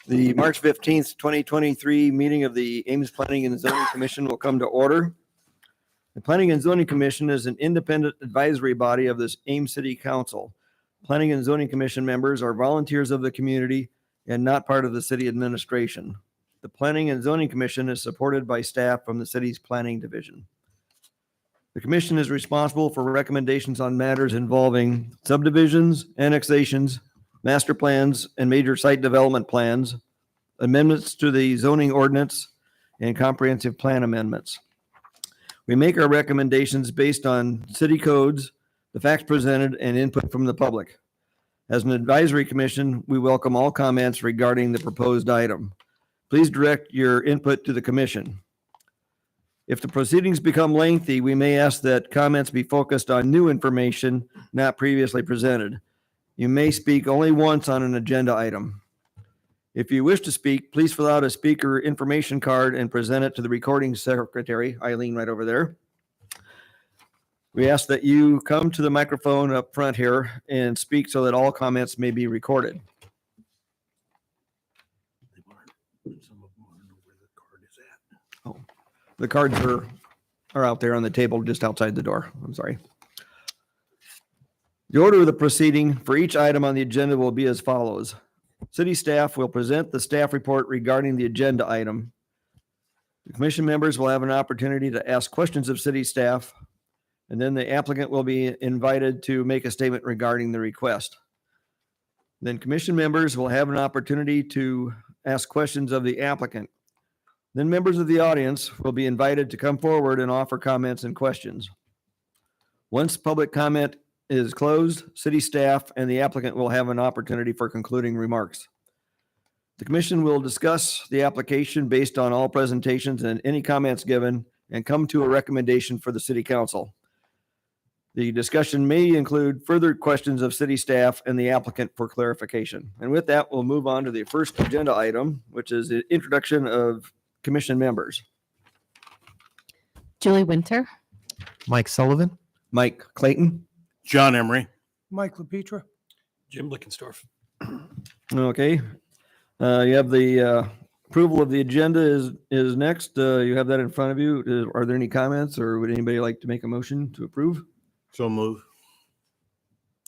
The March 15th, 2023 meeting of the Ames Planning and Zoning Commission will come to order. The Planning and Zoning Commission is an independent advisory body of this Ames City Council. Planning and Zoning Commission members are volunteers of the community and not part of the city administration. The Planning and Zoning Commission is supported by staff from the city's planning division. The commission is responsible for recommendations on matters involving subdivisions, annexations, master plans, and major site development plans, amendments to the zoning ordinance, and comprehensive plan amendments. We make our recommendations based on city codes, the facts presented, and input from the public. As an advisory commission, we welcome all comments regarding the proposed item. Please direct your input to the commission. If the proceedings become lengthy, we may ask that comments be focused on new information not previously presented. You may speak only once on an agenda item. If you wish to speak, please fill out a speaker information card and present it to the recording secretary, Eileen, right over there. We ask that you come to the microphone up front here and speak so that all comments may be recorded. Oh, the cards are out there on the table just outside the door. I'm sorry. The order of the proceeding for each item on the agenda will be as follows. City staff will present the staff report regarding the agenda item. The commission members will have an opportunity to ask questions of city staff, and then the applicant will be invited to make a statement regarding the request. Then commission members will have an opportunity to ask questions of the applicant. Then members of the audience will be invited to come forward and offer comments and questions. Once public comment is closed, city staff and the applicant will have an opportunity for concluding remarks. The commission will discuss the application based on all presentations and any comments given and come to a recommendation for the city council. The discussion may include further questions of city staff and the applicant for clarification. And with that, we'll move on to the first agenda item, which is the introduction of commission members. Julie Winter. Mike Sullivan. Mike Clayton. John Emery. Mike LaPetra. Jim Lickenstorf. Okay. You have the approval of the agenda is next. You have that in front of you. Are there any comments, or would anybody like to make a motion to approve? So move.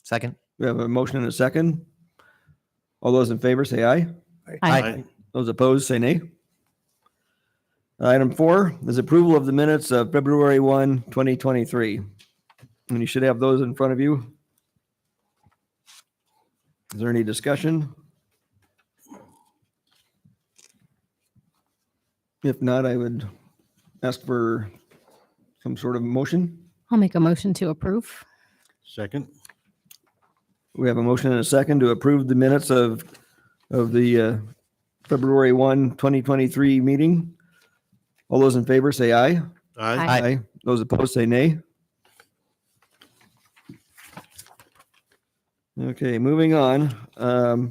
Second. We have a motion and a second. All those in favor say aye. Aye. Those opposed say nay. Item 4 is approval of the minutes of February 1, 2023. And you should have those in front of you. Is there any discussion? If not, I would ask for some sort of motion. I'll make a motion to approve. Second. We have a motion and a second to approve the minutes of the February 1, 2023 meeting. All those in favor say aye. Aye. Those opposed say nay. Okay, moving on. The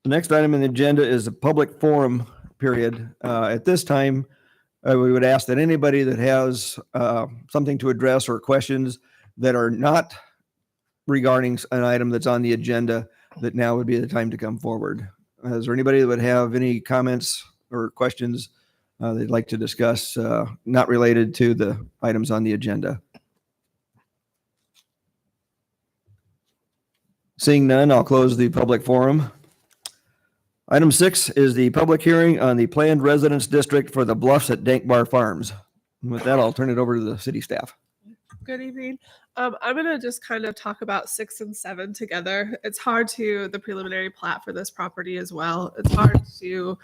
next item on the agenda is a public forum period. At this time, we would ask that anybody that has something to address or questions that are not regarding an item that's on the agenda, that now would be the time to come forward. Is there anybody that would have any comments or questions they'd like to discuss not related to the items on the agenda? Seeing none, I'll close the public forum. Item 6 is the public hearing on the planned residence district for the Bluffs at Dankbar Farms. And with that, I'll turn it over to the city staff. Good evening. I'm going to just kind of talk about 6 and 7 together. It's hard to, the preliminary plat for this property as well. It's hard to,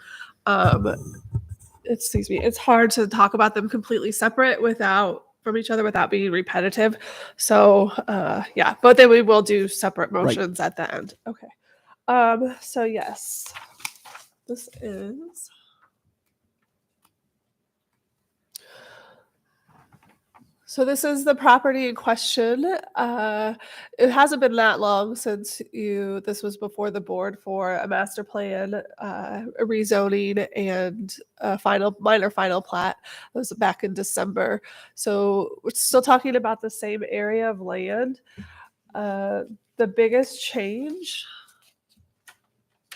it's hard to talk about them completely separate from each other without being repetitive. So yeah, but then we will do separate motions at the end. Okay. So yes, this is. So this is the property in question. It hasn't been that long since this was before the board for a master plan, a rezoning, and a minor final plat. It was back in December. So we're still talking about the same area of land. The biggest change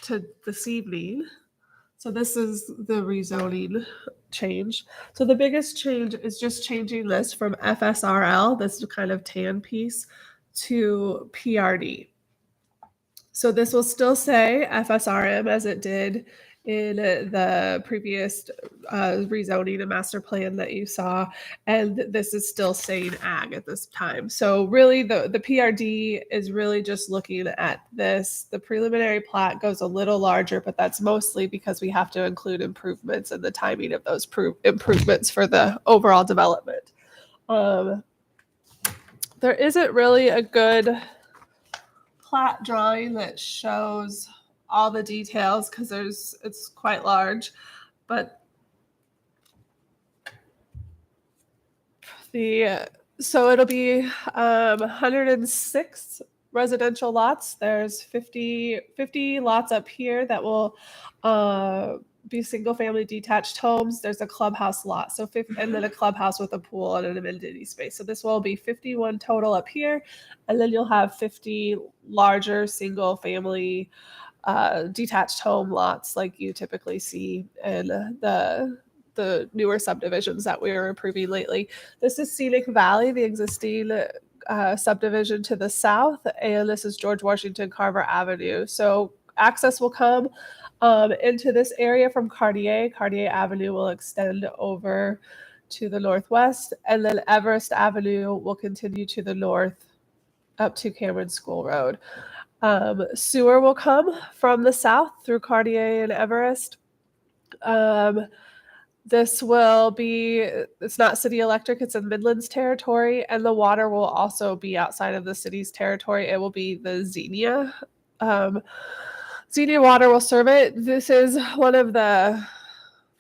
to this evening. So this is the rezoning change. So the biggest change is just changing this from FSRL, this kind of tan piece, to PRD. So this will still say FSRM as it did in the previous rezoning and master plan that you saw. And this is still saying ag at this time. So really the PRD is really just looking at this. The preliminary plat goes a little larger, but that's mostly because we have to include improvements and the timing of those improvements for the overall development. There isn't really a good plat drawing that shows all the details because it's quite large, but so it'll be 106 residential lots. There's 50 lots up here that will be single family detached homes. There's a clubhouse lot, so 50, and then a clubhouse with a pool and an amenity space. So this will be 51 total up here, and then you'll have 50 larger single family detached home lots like you typically see in the newer subdivisions that we are approving lately. This is Scenic Valley, the existing subdivision to the south, and this is George Washington Carver Avenue. So access will come into this area from Cartier. Cartier Avenue will extend over to the northwest, and then Everest Avenue will continue to the north up to Cameron School Road. Sewer will come from the south through Cartier and Everest. This will be, it's not city electric, it's in Midlands territory, and the water will also be outside of the city's territory. It will be the Xenia. Xenia Water will serve it. This is one of the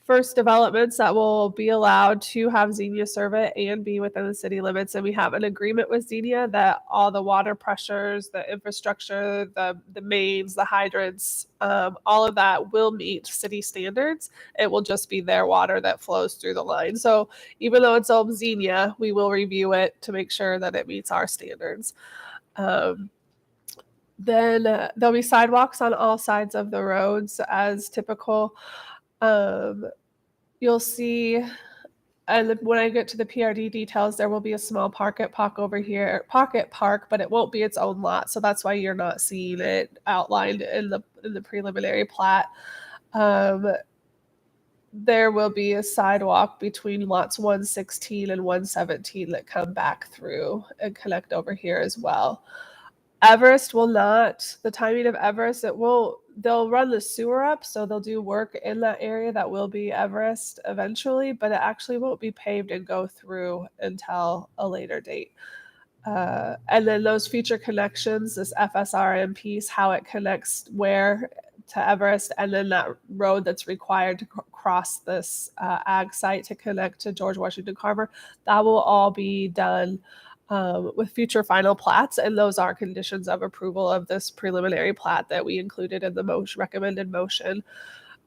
first developments that will be allowed to have Xenia serve it and be within the city limits. And we have an agreement with Xenia that all the water pressures, the infrastructure, the mains, the hydrants, all of that will meet city standards. It will just be their water that flows through the line. So even though it's owned Xenia, we will review it to make sure that it meets our standards. Then there'll be sidewalks on all sides of the roads as typical. You'll see, and when I get to the PRD details, there will be a small pocket park over here, but it won't be its own lot. So that's why you're not seeing it outlined in the preliminary plat. There will be a sidewalk between lots 116 and 117 that come back through and connect over here as well. Everest will not, the timing of Everest, they'll run the sewer up, so they'll do work in that area that will be Everest eventually, but it actually won't be paved and go through until a later date. And then those future connections, this FSRM piece, how it connects where to Everest, and then that road that's required to cross this ag site to connect to George Washington Carver, that will all be done with future final plats, and those are conditions of approval of this preliminary plat that we included in the recommended motion.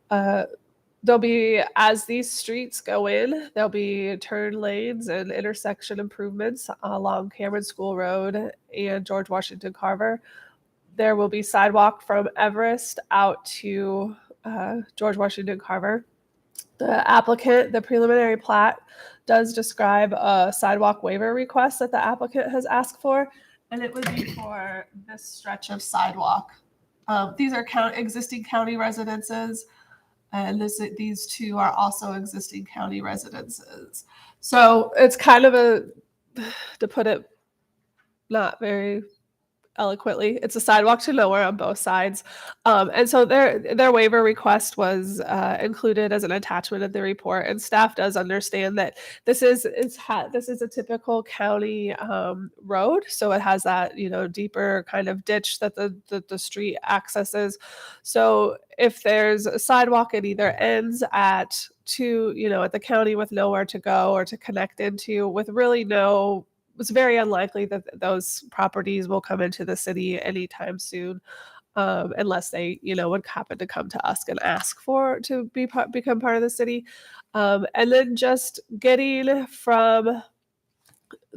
There'll be, as these streets go in, there'll be turn lanes and intersection improvements along Cameron School Road and George Washington Carver. There will be sidewalk from Everest out to George Washington Carver. The applicant, the preliminary plat, does describe a sidewalk waiver request that the applicant has asked for, and it would be for this stretch of sidewalk. These are existing county residences, and these two are also existing county residences. So it's kind of to put it not very eloquently, it's a sidewalk to nowhere on both sides, and so their waiver request was included as an attachment of the report. And staff does understand that this is a typical county road, so it has that deeper kind of ditch that the street accesses. So if there's a sidewalk, it either ends at the county with nowhere to go or to connect into, with really it's very unlikely that those properties will come into the city anytime soon, unless they, would happen to come to us and ask to become part of the city. And then just getting from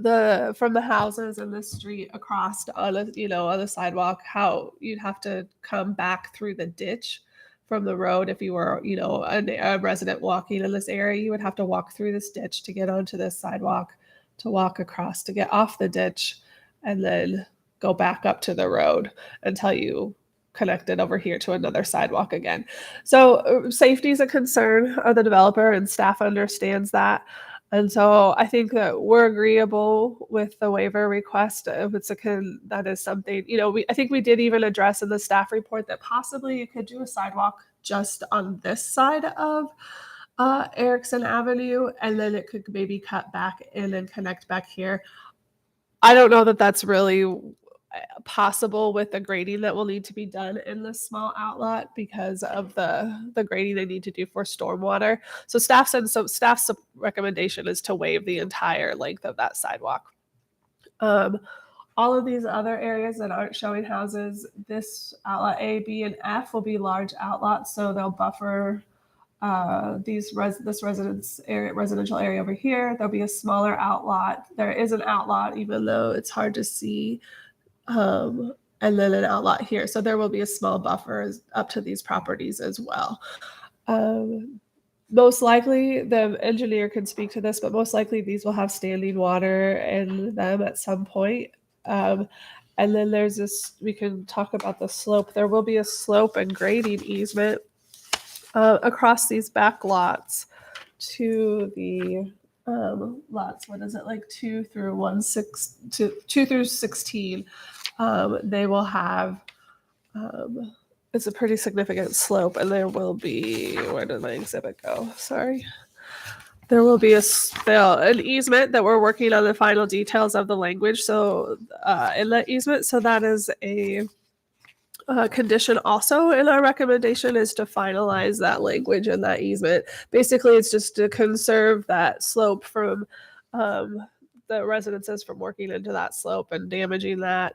from the houses in the street across on on the sidewalk, how you'd have to come back through the ditch from the road. If you were a resident walking in this area, you would have to walk through this ditch to get onto this sidewalk, to walk across, to get off the ditch, and then go back up to the road until you connected over here to another sidewalk again. So safety is a concern of the developer, and staff understands that. And so I think that we're agreeable with the waiver request. If that is something, I think we did even address in the staff report that possibly you could do a sidewalk just on this side of Erickson Avenue, and then it could maybe cut back in and connect back here. I don't know that that's really possible with the grading that will need to be done in this small outlet because of the grading they need to do for stormwater. So staff's recommendation is to waive the entire length of that sidewalk. All of these other areas that aren't showing houses, this outlet A, B, and F will be large outlets, so they'll buffer this residential area over here. There'll be a smaller outlet. There is an outlet, even though it's hard to see, and then an outlet here. So there will be a small buffer up to these properties as well. Most likely, the engineer can speak to this, but most likely these will have standing water in them at some point. And then there's this, we can talk about the slope. There will be a slope and grading easement across these back lots to the lots. What is it, like 2 through 16? They will have it's a pretty significant slope, and there will be, where did my exhibit go? Sorry. There will be an easement that we're working on the final details of the language. So inlet easement. So that is a condition also in our recommendation, is to finalize that language and that easement. Basically, it's just to conserve that slope from the residences from working into that slope and damaging that,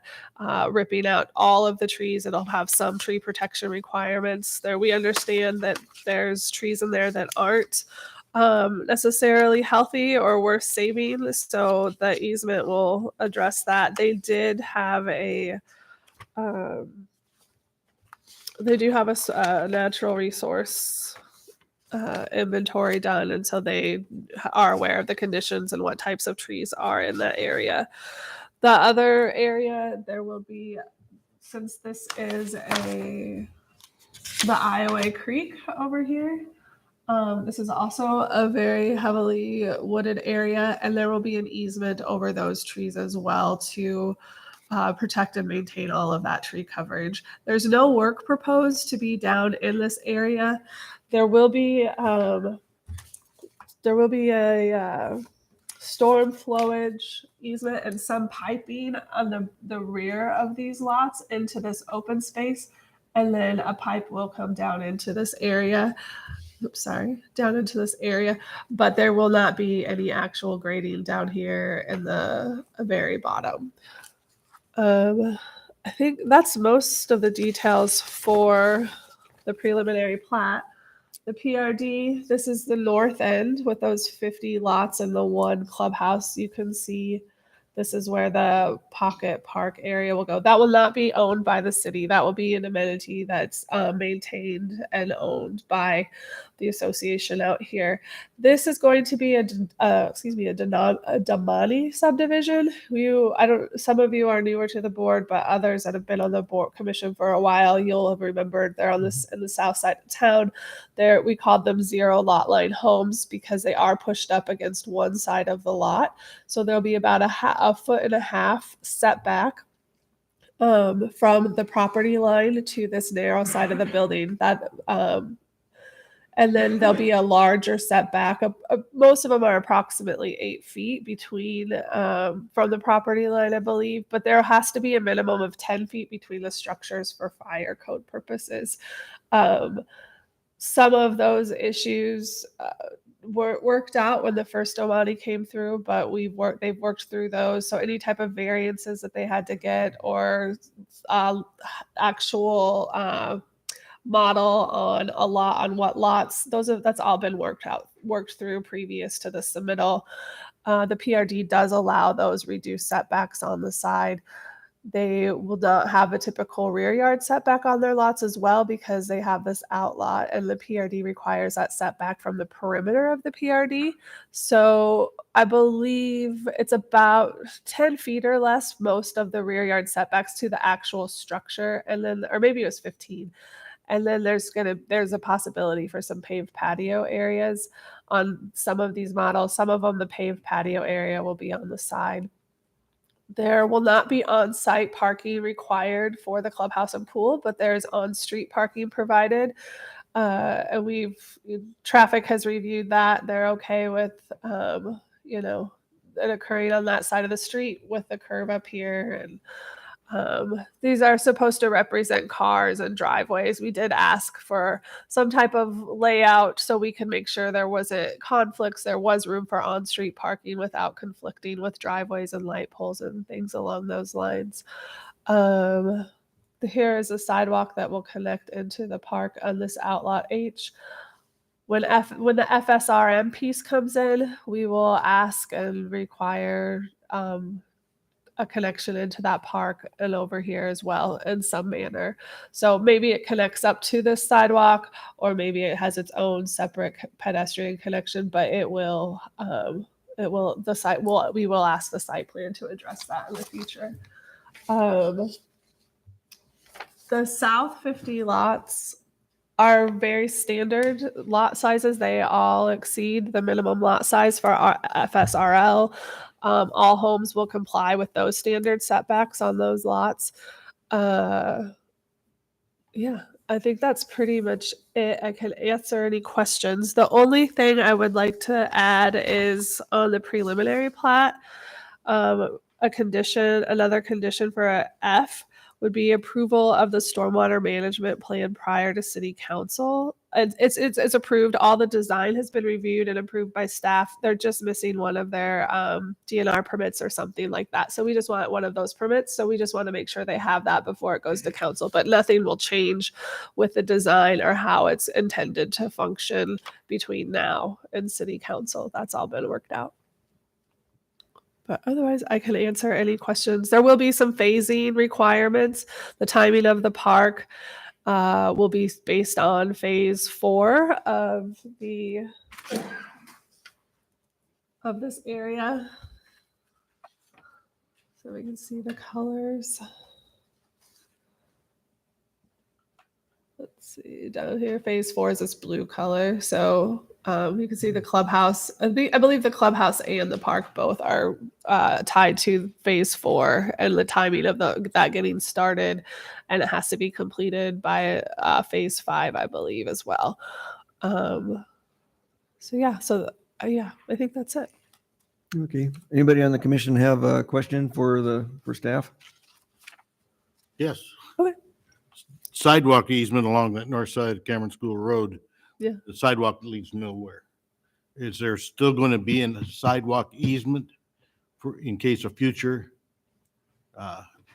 ripping out all of the trees. It'll have some tree protection requirements there. We understand that there's trees in there that aren't necessarily healthy or worth saving, so the easement will address that. They did have a natural resource inventory done, and so they are aware of the conditions and what types of trees are in that area. The other area, there will be, since this is the Iowa Creek over here, this is also a very heavily wooded area, and there will be an easement over those trees as well to protect and maintain all of that tree coverage. There's no work proposed to be down in this area. There will be a storm flowage easement and some piping on the rear of these lots into this open space, and then a pipe will come down into this area. Down into this area, but there will not be any actual grading down here in the very bottom. I think that's most of the details for the preliminary plat. The PRD, this is the north end with those 50 lots and the one clubhouse. You can see this is where the pocket park area will go. That will not be owned by the city. That will be an amenity that's maintained and owned by the association out here. This is going to be a Damani subdivision. Some of you are newer to the board, but others that have been on the board commission for a while, you'll have remembered they're on this in the south side of town. We called them 0 lot line homes because they are pushed up against one side of the lot. So there'll be about a 1.5 foot setback from the property line to this narrow side of the building. And then there'll be a larger setback. Most of them are approximately 8 feet between from the property line, I believe. But there has to be a minimum of 10 feet between the structures for fire code purposes. Some of those issues were worked out when the first Omani came through, but they've worked through those. So any type of variances that they had to get or actual model on a lot, on what lots. That's all been worked through previous to the submittal. The PRD does allow those reduced setbacks on the side. They will not have a typical rear yard setback on their lots as well because they have this outlot, and the PRD requires that setback from the perimeter of the PRD. So I believe it's about 10 feet or less, most of the rear yard setbacks to the actual structure. And then, or maybe it was 15. And then there's a possibility for some paved patio areas on some of these models. Some of them, the paved patio area will be on the side. There will not be on-site parking required for the clubhouse and pool, but there's on-street parking provided. And traffic has reviewed that. They're okay with, it occurring on that side of the street with the curb up here. And these are supposed to represent cars and driveways. We did ask for some type of layout so we can make sure there wasn't conflicts. There was room for on-street parking without conflicting with driveways and light poles and things along those lines. Here is a sidewalk that will connect into the park on this outlot H. When the FSRM piece comes in, we will ask and require a connection into that park and over here as well in some manner. So maybe it connects up to this sidewalk, or maybe it has its own separate pedestrian connection, but we will ask the site plan to address that in the future. The south 50 lots are very standard lot sizes. They all exceed the minimum lot size for our FSRL. All homes will comply with those standard setbacks on those lots. Yeah, I think that's pretty much it. I can answer any questions. The only thing I would like to add is on the preliminary plat, another condition for a F would be approval of the stormwater management plan prior to city council. And it's approved. All the design has been reviewed and approved by staff. They're just missing one of their DNR permits or something like that. So we just want one of those permits. So we just want to make sure they have that before it goes to council. But nothing will change with the design or how it's intended to function between now and city council. That's all been worked out. But otherwise, I can answer any questions. There will be some phasing requirements. The timing of the park will be based on phase 4 of this area. So we can see the colors. Let's see, down here, phase 4 is this blue color. So you can see the clubhouse. I believe the clubhouse and the park both are tied to phase 4 and the timing of that getting started, and it has to be completed by phase 5, I believe, as well. I think that's it. Okay. Anybody on the commission have a question for staff? Yes. Okay. Sidewalk easement along that north side of Cameron School Road. Yeah. The sidewalk leads nowhere. Is there still going to be a sidewalk easement in case of future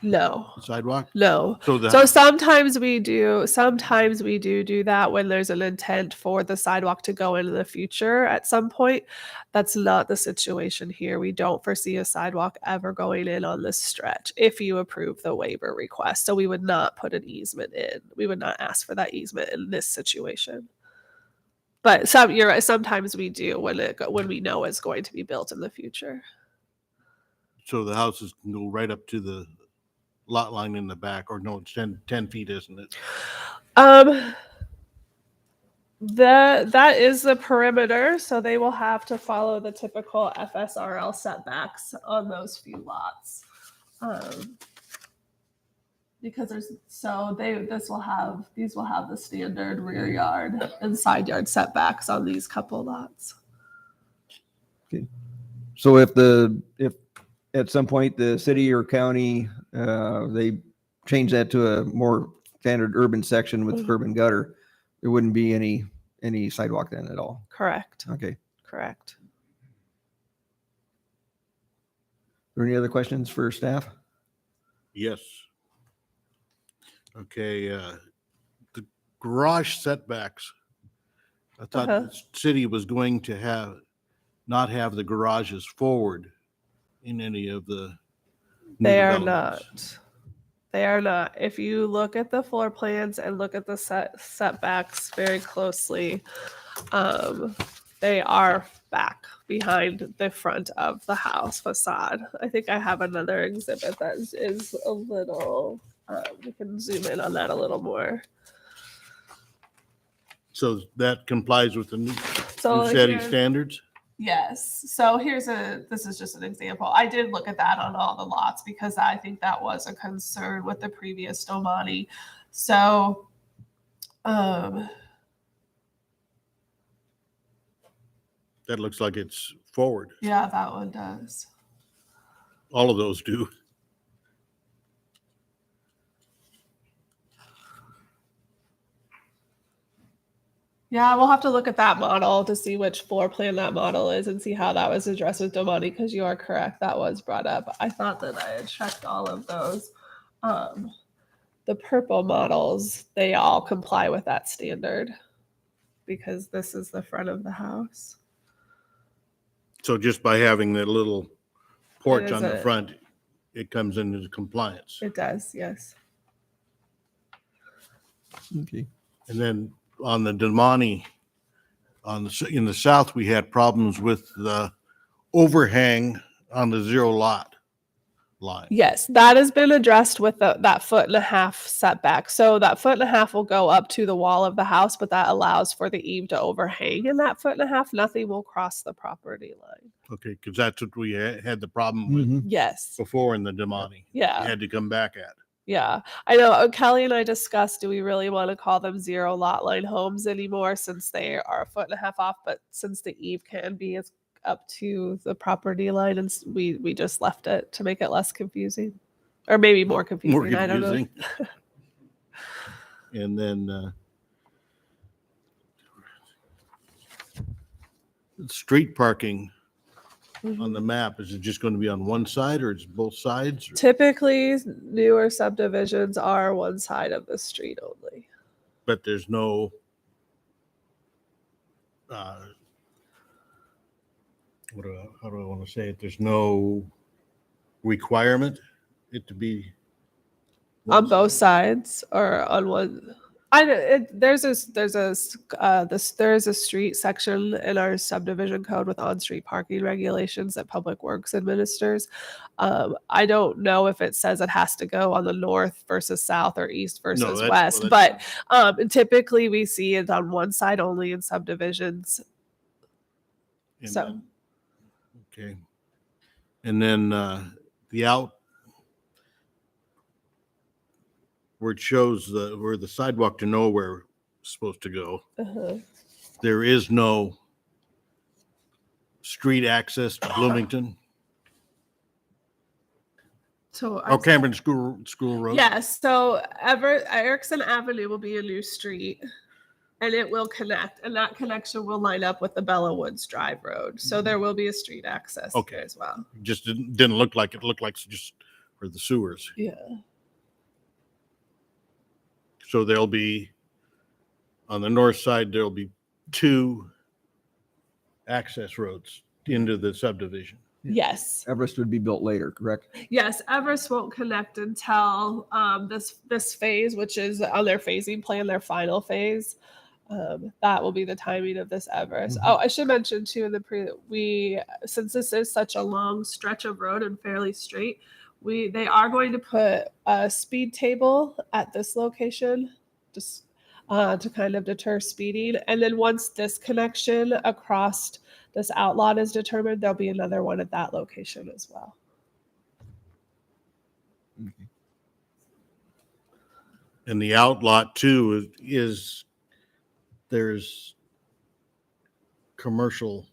No. sidewalk? No. So sometimes we do that when there's an intent for the sidewalk to go in the future at some point. That's not the situation here. We don't foresee a sidewalk ever going in on this stretch if you approve the waiver request. So we would not put an easement in. We would not ask for that easement in this situation. But you're right, sometimes we do when we know it's going to be built in the future. So the houses can go right up to the lot line in the back, or no, it's 10 feet, isn't it? That is the perimeter, so they will have to follow the typical FSRL setbacks on those few lots. Because these will have the standard rear yard and side yard setbacks on these couple lots. Okay. So if at some point the city or county, they change that to a more standard urban section with curb and gutter, there wouldn't be any sidewalk then at all. Correct. Okay. Correct. Are there any other questions for staff? Yes. Okay. garage setbacks. I thought Uh-huh. the city was going to not have the garages forward in any of the new They are developments. not. They are not. If you look at the floor plans and look at the setbacks very closely, they are back behind the front of the house facade. I think I have another exhibit that is a little, we can zoom in on that a little more. So that complies with the new So city here's- standards? Yes. So this is just an example. I did look at that on all the lots because I think that was a concern with the previous Domani. So, That looks like it's forward. yeah, that one does. All of those do. Yeah, we'll have to look at that model to see which floor plan that model is and see how that was addressed with Domani, because you are correct, that was brought up. I thought that I had checked all of those. The purple models, they all comply with that standard because this is the front of the house. So just by having that little porch is on the a- front, it comes into compliance. It does, yes. Okay. And then on the Demani, in the south, we had problems with the overhang on the zero lot line. Yes, that has been addressed with that 1.5 foot setback. So that 1.5 foot will go up to the wall of the house, but that allows for the eave to overhang in that 1.5 foot. Nothing will cross the property line. Okay, because that's what we had the problem with Mhm. Yes. before in the Demani. Yeah. We had to come back at. Yeah. I know Kelly and I discussed, do we really want to call them zero lot line homes anymore since they are 1.5 foot off, but since the eave can be as up to the property line, and we just left it to make it less confusing, or maybe more confusing. More I don't know. confusing. And then street parking on the map, is it just going to be on one side or is it both sides? Typically, newer subdivisions are one side of the street only. But there's no how do I want to say it? There's no requirement it to be On both sides or on one. There's a street section in our subdivision code with on-street parking regulations that Public Works administers. I don't know if it says it has to go on the north versus south or east versus west, but typically we see it on one side only in subdivisions. And So then- okay. And then where it shows where the sidewalk to nowhere is supposed to go, there is no street access to Bloomington or Cameron School Road. Yes, so Erickson Avenue will be a new street, and it will connect, and that connection will line up with the Bella Woods Drive Road. So there will be a street access Okay. there as well. Just didn't look like it. Looked like just for the sewers. Yeah. So there'll be, on the north side, there'll be 2 access roads into the subdivision. Yes. Everest would be built later, correct? Yes. Everest won't connect until this phase, which is on their phasing plan, their final phase. That will be the timing of this Everest. Mhm. Oh, I should mention too, since this is such a long stretch of road and fairly straight, they are going to put a speed table at this location, just to kind of deter speeding. And then once this connection across this outlot is determined, there'll be another one at that location as well. And the outlot too is there's commercial.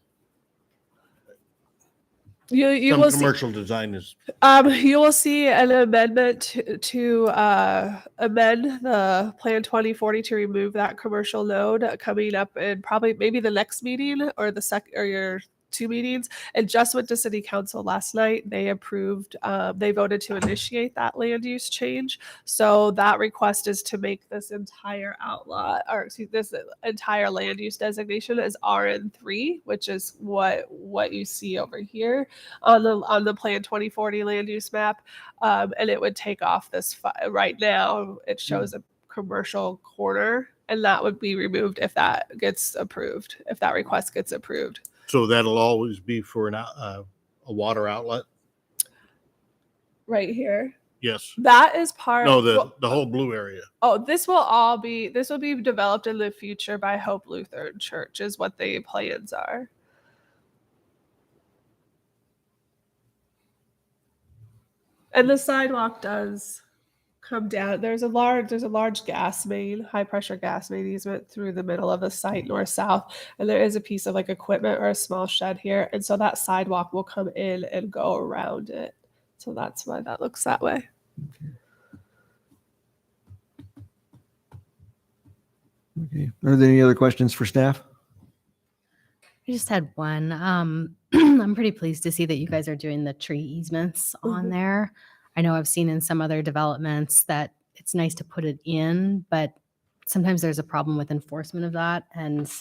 You Some will see. commercial design is You will see an amendment to amend the Plan 2040 to remove that commercial node coming up in probably maybe the next meeting or two meetings. And just went to city council last night. They approved, they voted to initiate that land use change. So that request is to make this entire outlot, or excuse this entire land use designation as RN3, which is what you see over here on the Plan 2040 land use map. And it would take off this right now. It shows a commercial corner, and that would be removed if that gets approved. If that request gets approved. So that'll always be for a water outlet? Right here. Yes. That is part. No, well, the whole blue area. Oh, this will be developed in the future by Hope Lutheran Church is what the plans are. And the sidewalk does come down. There's a large gas main, high pressure gas main easement through the middle of the site, north south, and there is a piece of like equipment or a small shed here, and so that sidewalk will come in and go around it. So that's why that looks that way. Okay. Are there any other questions for staff? I just had one. I'm pretty pleased to see that you guys are doing the tree easements on Mhm. there. I know I've seen in some other developments that it's nice to put it in, but sometimes there's a problem with enforcement of that. And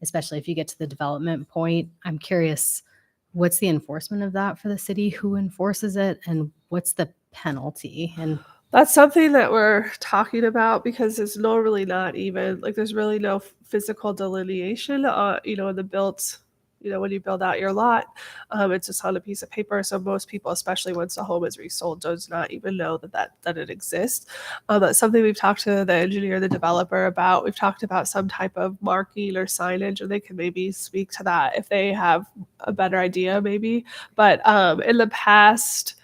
especially if you get to the development point, I'm curious, what's the enforcement of that for the city? Who enforces it? And what's the penalty? And That's something that we're talking about because there's really not even like there's really no physical delineation. In the built, when you build out your lot, it's just on a piece of paper. So most people, especially once the home is resold, does not even know that it exists. That's something we've talked to the engineer, the developer about. We've talked about some type of marking or signage, and they can maybe speak to that if they have a better idea, maybe. But in the past.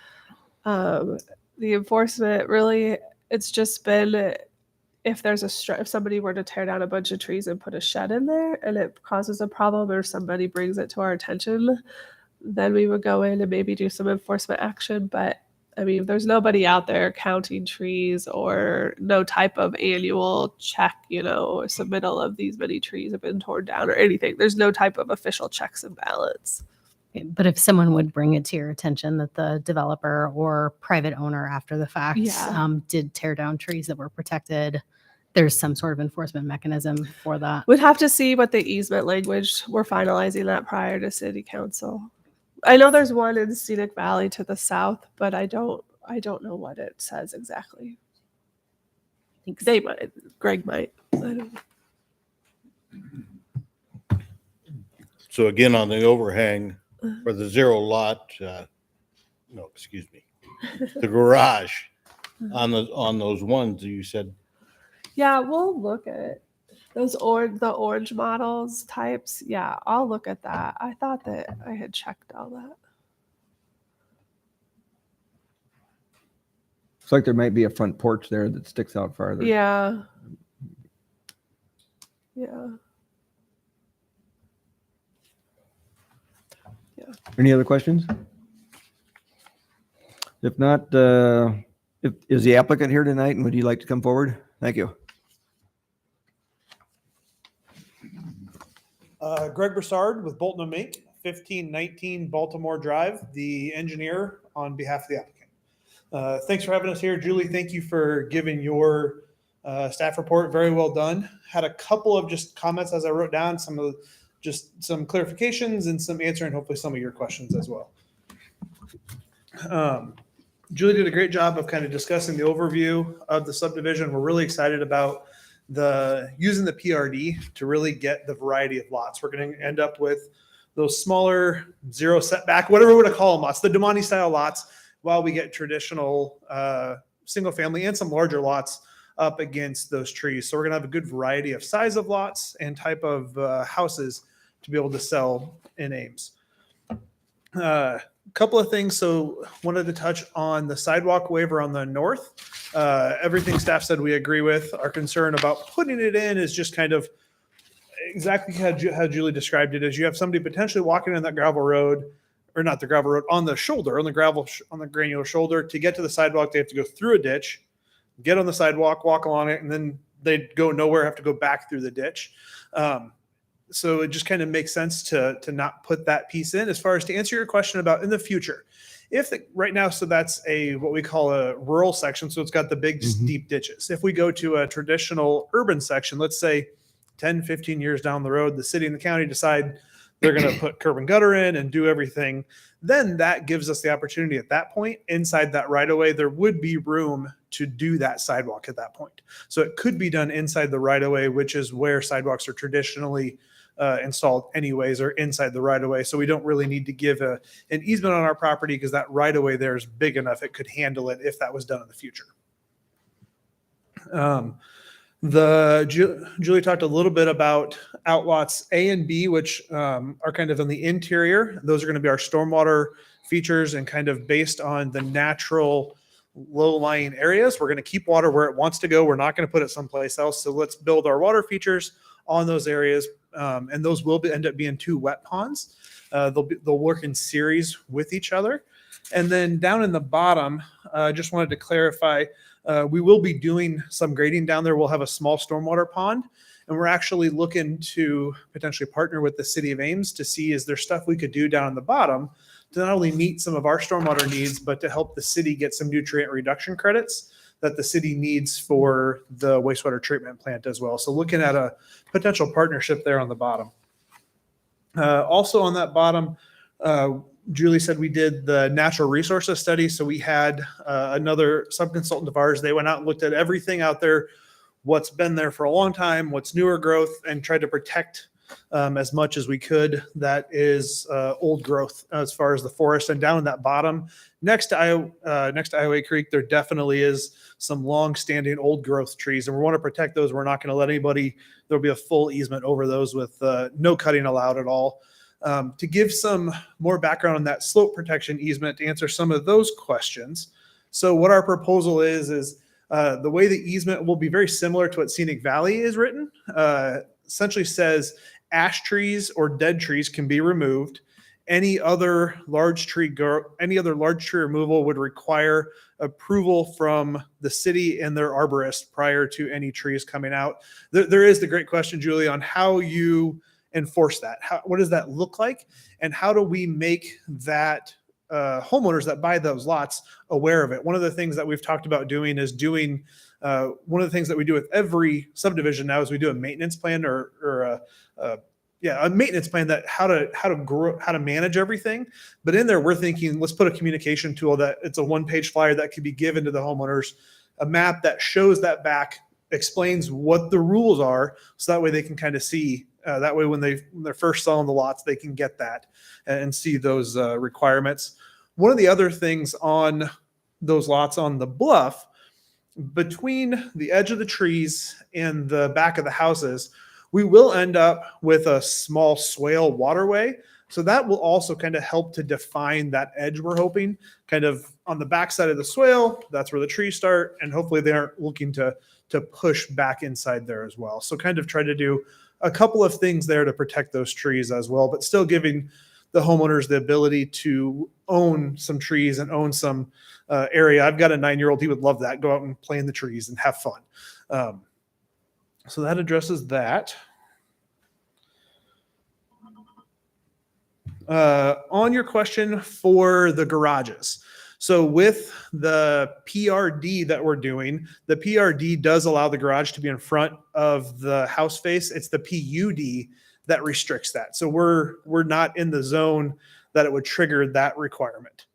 The enforcement really, it's just been if somebody were to tear down a bunch of trees and put a shed in there and it causes a problem or somebody brings it to our attention, then we would go in and maybe do some enforcement action. But I mean, there's nobody out there counting trees or no type of annual check, or submittal of these many trees have been torn down or anything. There's no type of official checks and balance. but if someone would bring it to your attention that the developer or private owner after the fact did tear down trees that were protected, there's some sort of enforcement mechanism for that. We'd have to see what the easement language, we're finalizing that prior to city council. I know there's one in Scenic Valley to the south, but I don't know what it says exactly. They might, Greg might. I don't know. So again, on the overhang for the zero lot, the garage on those ones you said. Yeah, we'll look at those the orange models types. Yeah, I'll look at that. I thought that I had checked all that. Looks like there might be a front porch there that sticks out farther. Yeah. Yeah. Any other questions? If not, is the applicant here tonight and would you like to come forward? Thank you. Greg Broussard with Bolton & Mink, 1519 Baltimore Drive, the engineer on behalf of the applicant. Thanks for having us here. Julie, thank you for giving your staff report. Very well done. Had a couple of just comments as I wrote down, some clarifications and some answering hopefully some of your questions as well. Julie did a great job of kind of discussing the overview of the subdivision. We're really excited about using the PRD to really get the variety of lots. We're going to end up with those smaller zero setback, whatever we want to call them, lots, the Damani style lots, while we get traditional single family and some larger lots up against those trees. So we're going to have a good variety of size of lots and type of houses to be able to sell in Ames. Couple of things. So wanted to touch on the sidewalk waiver on the north. Everything staff said we agree with. Our concern about putting it in is just kind of exactly how Julie described it. Is you have somebody potentially walking on that gravel road, or not the gravel road, on the shoulder, on the granular shoulder. To get to the sidewalk, they have to go through a ditch, get on the sidewalk, walk along it, and then they go nowhere, have to go back through the ditch. so it just kind of makes sense to not put that piece in. As far as to answer your question about in the future, right now, so that's what we call a rural section. So it's got the big Mhm. deep ditches. If we go to a traditional urban section, let's say 10, 15 years down the road, the city and the county decide they're going to put curb and gutter in and do everything, then that gives us the opportunity at that point, inside that right of way, there would be room to do that sidewalk at that point. So it could be done inside the right of way, which is where sidewalks are traditionally installed anyways, or inside the right of way. So we don't really need to give an easement on our property, because that right of way there is big enough. It could handle it if that was done in the future. Julie talked a little bit about outlots A and B, which are kind of on the interior. Those are going to be our stormwater features, and kind of based on the natural low-lying areas. We're going to keep water where it wants to go. We're not going to put it someplace else. So let's build our water features on those areas, and those will end up being 2 wet ponds. They'll work in series with each other. And then down in the bottom, just wanted to clarify, we will be doing some grading down there. We'll have a small stormwater pond, and we're actually looking to potentially partner with the city of Ames to see, is there stuff we could do down in the bottom to not only meet some of our stormwater needs, but to help the city get some nutrient reduction credits that the city needs for the wastewater treatment plant as well. So looking at a potential partnership there on the bottom. Also on that bottom, Julie said we did the natural resources study. So we had another subconsultant of ours. They went out and looked at everything out there, what's been there for a long time, what's newer growth, and tried to protect as much as we could that is old growth as far as the forest. And down in that bottom, next to Iowa Creek, there definitely is some long-standing old growth trees, and we want to protect those. We're not going to let anybody, there'll be a full easement over those with no cutting allowed at all. To give some more background on that slope protection easement, to answer some of those questions. So what our proposal is the way the easement will be very similar to what Scenic Valley is written. Essentially says ash trees or dead trees can be removed. Any other large tree removal would require approval from the city and their arborist prior to any trees coming out. There is the great question, Julie, on how you enforce that. What does that look like? And how do we make that homeowners that buy those lots aware of it? One of the things that we've talked about doing is one of the things that we do with every subdivision now is we do a maintenance plan or a maintenance plan that how to manage everything. But in there, we're thinking, let's put a communication tool that it's a 1-page flyer that could be given to the homeowners, a map that shows that back, explains what the rules are, so that way they can kind of see. That way, when they're first selling the lots, they can get that and see those requirements. One of the other things on those lots on the bluff, between the edge of the trees and the back of the houses, we will end up with a small swale waterway. So that will also kind of help to define that edge we're hoping. Kind of on the backside of the swale, that's where the trees start, and hopefully they aren't looking to push back inside there as well. So kind of try to do a couple of things there to protect those trees as well, but still giving the homeowners the ability to own some trees and own some area. I've got a 9-year-old. He would love that. Go out and play in the trees and have fun. So that addresses that. On your question for the garages. So with the PRD that we're doing, the PRD does allow the garage to be in front of the house face. It's the PUD that restricts that. So we're not in the zone that it would trigger that requirement.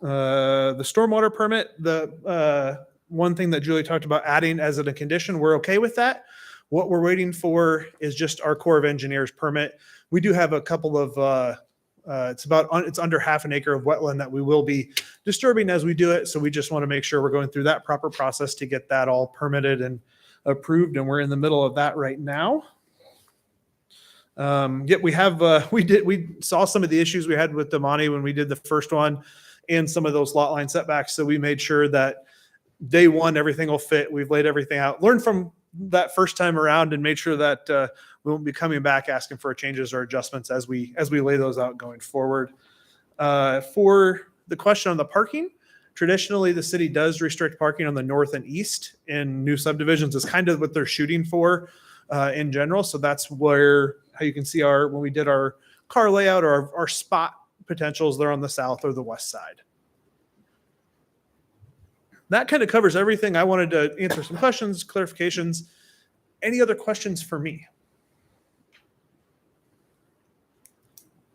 The stormwater permit, the one thing that Julie talked about adding as a condition, we're okay with that. What we're waiting for is just our Corps of Engineers permit. We do have a couple of, it's under half an acre of wetland that we will be disturbing as we do it. So we just want to make sure we're going through that proper process to get that all permitted and approved. And we're in the middle of that right now. Yet we have, we saw some of the issues we had with Damani when we did the first one and some of those lot line setbacks. So we made sure that day one, everything will fit. We've laid everything out, learned from that first time around, and made sure that we won't be coming back asking for changes or adjustments as we lay those out going forward. For the question on the parking, traditionally the city does restrict parking on the north and east in new subdivisions. Is kind of what they're shooting for. in general. So that's where, how you can see when we did our car layout or our spot potentials, they're on the south or the west side. That kind of covers everything. I wanted to answer some questions, clarifications. Any other questions for me?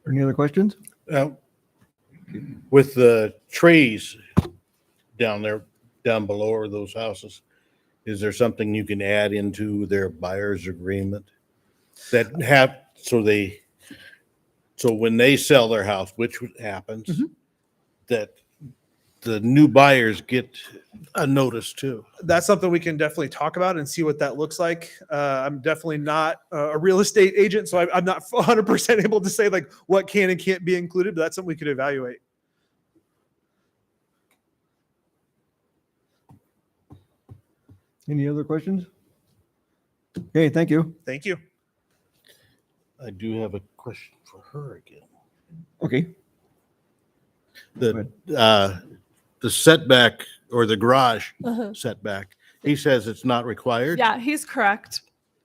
Any other questions? With the trees down there, down below or those houses, is there something you can add into their buyer's agreement that so when they sell their house, which happens, that the new buyers get a notice too? That's something we can definitely talk about and see what that looks like. I'm definitely not a real estate agent, so I'm not 100% able to say like what can and can't be included, but that's something we could evaluate. Any other questions? Okay, thank you. Thank you. I do have a question for her again. Okay. The setback or the garage Uh-huh. setback, he says it's not required. Yeah, he's correct.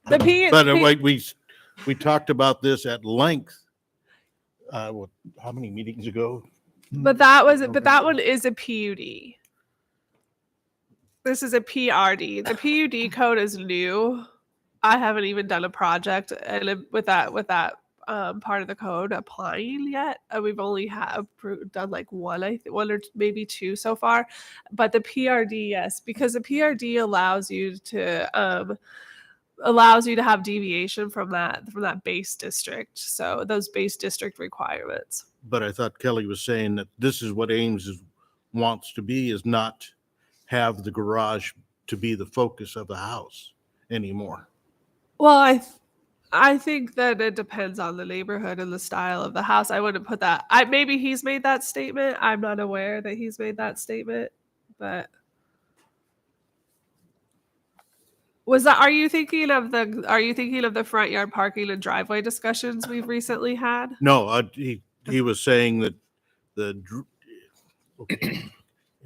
The P, But P- like we talked about this at length. How many meetings ago? but that one is a PUD. This is a PRD. The PUD code is new. I haven't even done a project and with that part of the code applying yet. We've only done like one or maybe two so far. But the PRD, yes, because the PRD allows you to have deviation from that base district. So those base district requirements. But I thought Kelly was saying that this is what Ames wants to be, is not have the garage to be the focus of the house anymore. Well, I think that it depends on the neighborhood and the style of the house. I wouldn't put that. Maybe he's made that statement. I'm not aware that he's made that statement, but are you thinking of the front yard parking and driveway discussions we've recently had? No, he was saying that in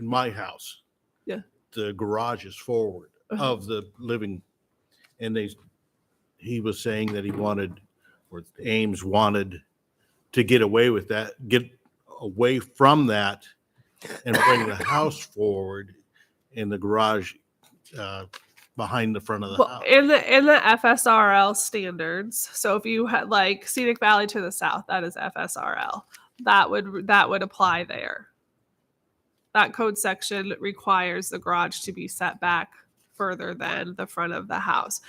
my house, Yeah. the garage is forward of the living, and he was saying that Ames wanted to get away with that, get away from that, and bring the house forward and the garage behind the front of the Well, house. in the FSRL standards, so if you had like Scenic Valley to the south, that is FSRL. That would apply there. That code section requires the garage to be set back further than the front of the house.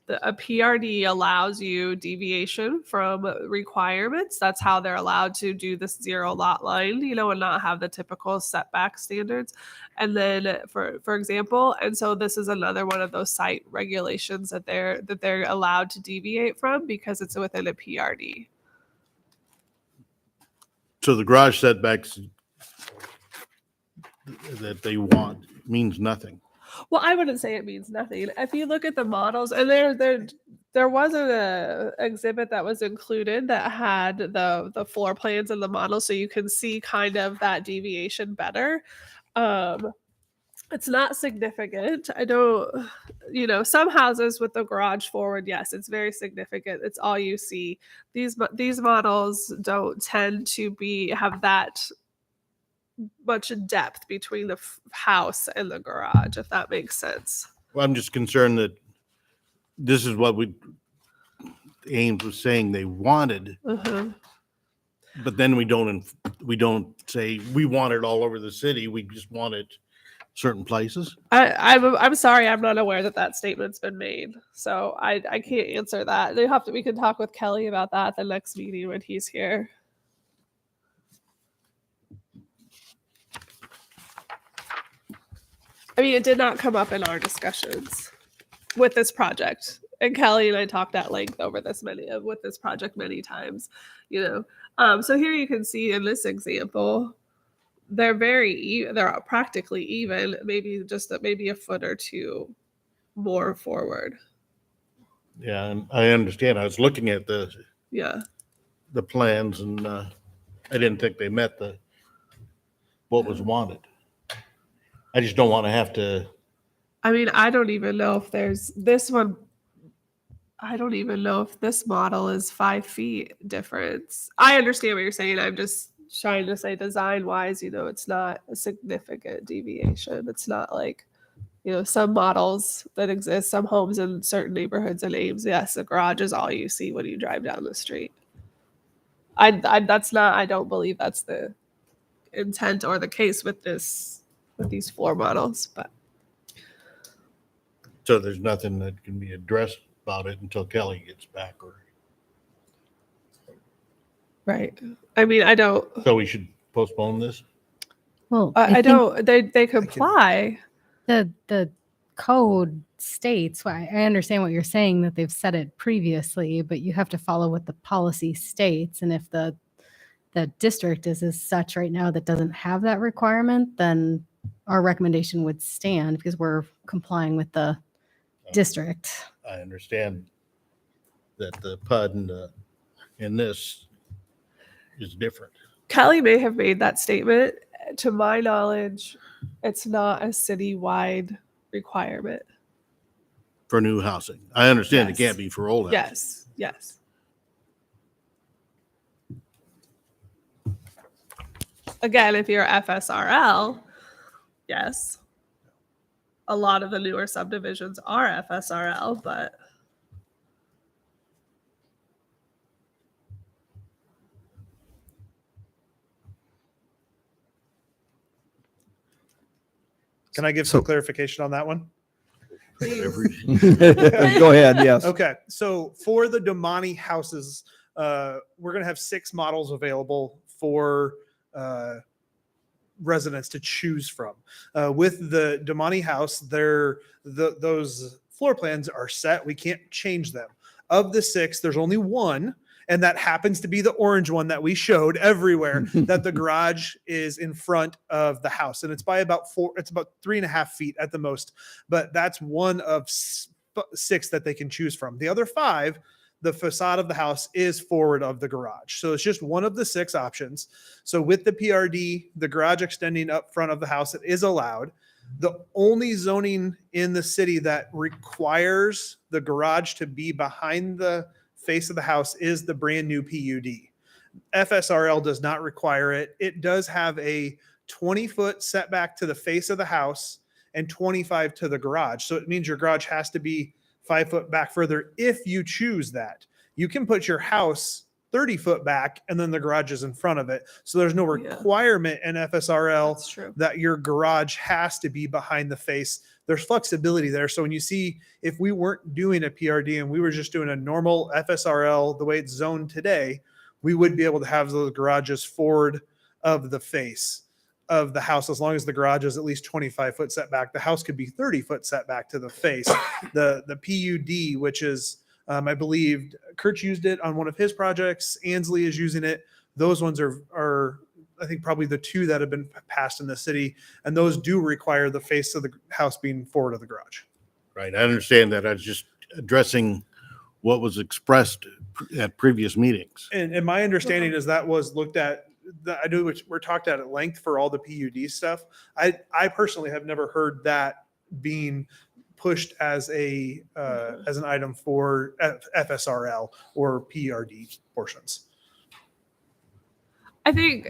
A PRD allows you deviation from requirements. That's how they're allowed to do this zero lot line, and not have the typical setback standards. And then for example, and so this is another one of those site regulations that they're allowed to deviate from because it's within a PRD. So the garage setbacks that they want means nothing. Well, I wouldn't say it means nothing. If you look at the models, and there wasn't a exhibit that was included that had the floor plans and the models, so you can see kind of that deviation better. It's not significant. I don't, some houses with the garage forward, yes, it's very significant. It's all you see. These models don't tend to have that much depth between the house and the garage, if that makes sense. Well, I'm just concerned that this is what Ames was saying they wanted, but then we don't say we want it all over the city. We just want it certain places. I'm sorry, I'm not aware that statement's been made, so I can't answer that. We can talk with Kelly about that at the next meeting when he's here. I mean, it did not come up in our discussions with this project. And Kelly and I talked at length over with this project many times, So here you can see in this example, they're they're practically even, maybe a foot or two more forward. Yeah, and I understand. I was looking at the plans, and I didn't think they met what was wanted. I just don't want to have to. I mean, I don't even know if there's this one. I don't even know if this model is 5 feet difference. I understand what you're saying. I'm just trying to say design wise, it's not a significant deviation. It's not like, some models that exist, some homes in certain neighborhoods in Ames, yes, the garage is all you see when you drive down the street. I don't believe that's the intent or the case with these floor models, but So there's nothing that can be addressed about it until Kelly gets back, or right. I mean, I don't. so we should postpone this. Well, I think don't. They comply. the code states, well, I understand what you're saying, that they've said it previously, but you have to follow what the policy states. And if the district is as such right now that doesn't have that requirement, then our recommendation would stand because we're complying with the district. I understand that the PUD in this is different. Kelly may have made that statement. To my knowledge, it's not a citywide requirement. For new housing. I understand Yes. it can't be for old housing. Yes. Again, if you're FSRL, yes. A lot of the newer subdivisions are FSRL, but Can I give some clarification on that one? Go ahead, yes. Okay, so for the Damani houses, we're going to have 6 models available for residents to choose from. With the Damani house, those floor plans are set. We can't change them. Of the 6, there's only one, and that happens to be the orange one that we showed everywhere, that the garage is in front of the house. And it's by about 3.5 feet at the most. But that's one of 6 that they can choose from. The other 5, the facade of the house is forward of the garage. So it's just one of the 6 options. So with the PRD, the garage extending up front of the house, it is allowed. The only zoning in the city that requires the garage to be behind the face of the house is the brand new PUD. FSRL does not require it. It does have a 20-foot setback to the face of the house and 25 to the garage. So it means your garage has to be 5 foot back further if you choose that. You can put your house 30 foot back and then the garage is in front of it. So there's no requirement in FSRL that's true. that your garage has to be behind the face. There's flexibility there. So when you see, if we weren't doing a PRD and we were just doing a normal FSRL, the way it's zoned today, we would be able to have those garages forward of the face of the house. As long as the garage is at least 25 foot setback, the house could be 30 foot setback to the face. The PUD, which is, I believe Kurt's used it on one of his projects. Ansley is using it. Those ones are I think probably the 2 that have been passed in the city, and those do require the face of the house being forward of the garage. Right. I understand that. I was just addressing what was expressed at previous meetings. And my understanding is that was looked at. I know we're talked at length for all the PUD stuff. I personally have never heard that being pushed as an item for FSRL or PRD portions. I think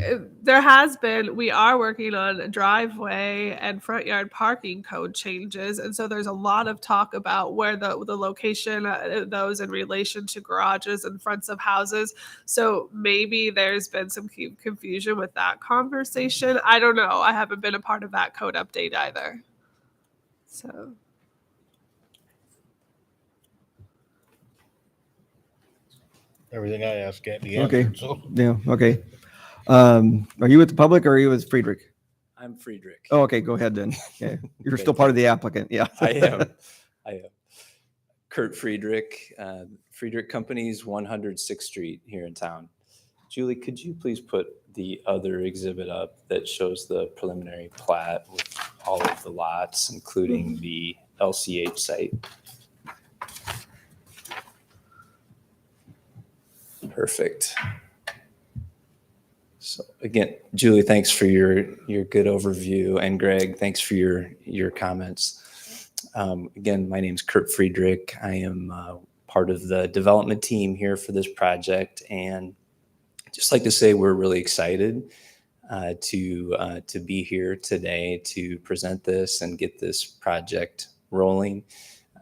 we are working on driveway and front yard parking code changes. And so there's a lot of talk about where the location those in relation to garages and fronts of houses. So maybe there's been some confusion with that conversation. I don't know. I haven't been a part of that code update either. So. Everything I asked can't be Okay. answered. So Yeah, okay. Are you with the public or are you with Friedrich? I'm Friedrich. Oh, okay, go ahead then. Okay. You're Thank still part of the applicant, yeah. I am. Kurt Friedrich, Friedrich Companies, 106th Street here in town. Julie, could you please put the other exhibit up that shows the preliminary plat with all of the lots, including the LCH site? Perfect. So again, Julie, thanks for your good overview, and Greg, thanks for your comments. Again, my name's Kurt Friedrich. I am part of the development team here for this project, and just like to say we're really excited to be here today to present this and get this project rolling.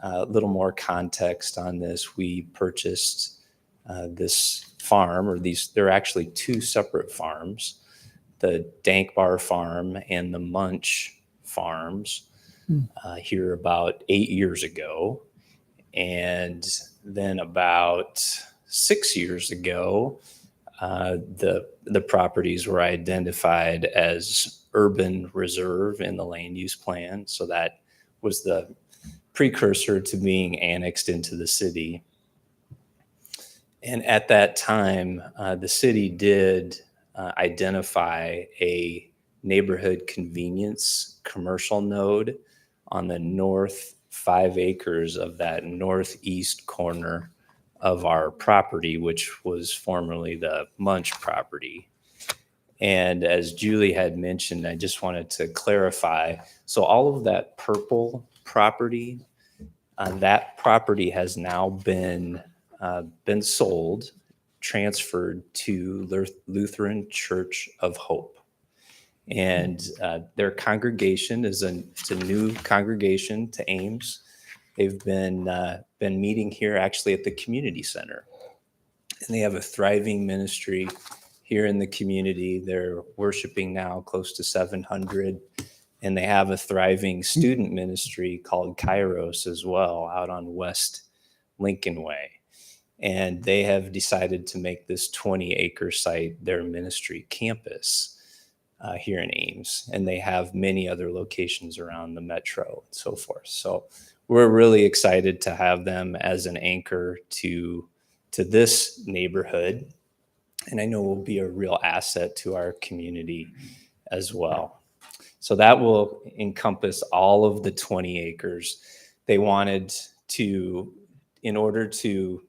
A little more context on this: we purchased this farm, or they're actually two separate farms, the Dank Bar Farm and the Munch Farms, here about 8 years ago. And then about 6 years ago, the properties were identified as urban reserve in the land use plan. So that was the precursor to being annexed into the city. And at that time, the city did identify a neighborhood convenience commercial node on the north 5 acres of that northeast corner of our property, which was formerly the Munch property. And as Julie had mentioned, I just wanted to clarify. So all of that purple property, that property has now been sold, transferred to Lutheran Church of Hope. And their congregation it's a new congregation to Ames. They've been meeting here actually at the community center, and they have a thriving ministry here in the community. They're worshiping now close to 700, and they have a thriving student ministry called Kairos as well out on West Lincoln Way. And they have decided to make this 20-acre site their ministry campus here in Ames. And they have many other locations around the metro and so forth. So we're really excited to have them as an anchor to this neighborhood. And I know will be a real asset to our community as well. So that will encompass all of the 20 acres. They wanted to, in order to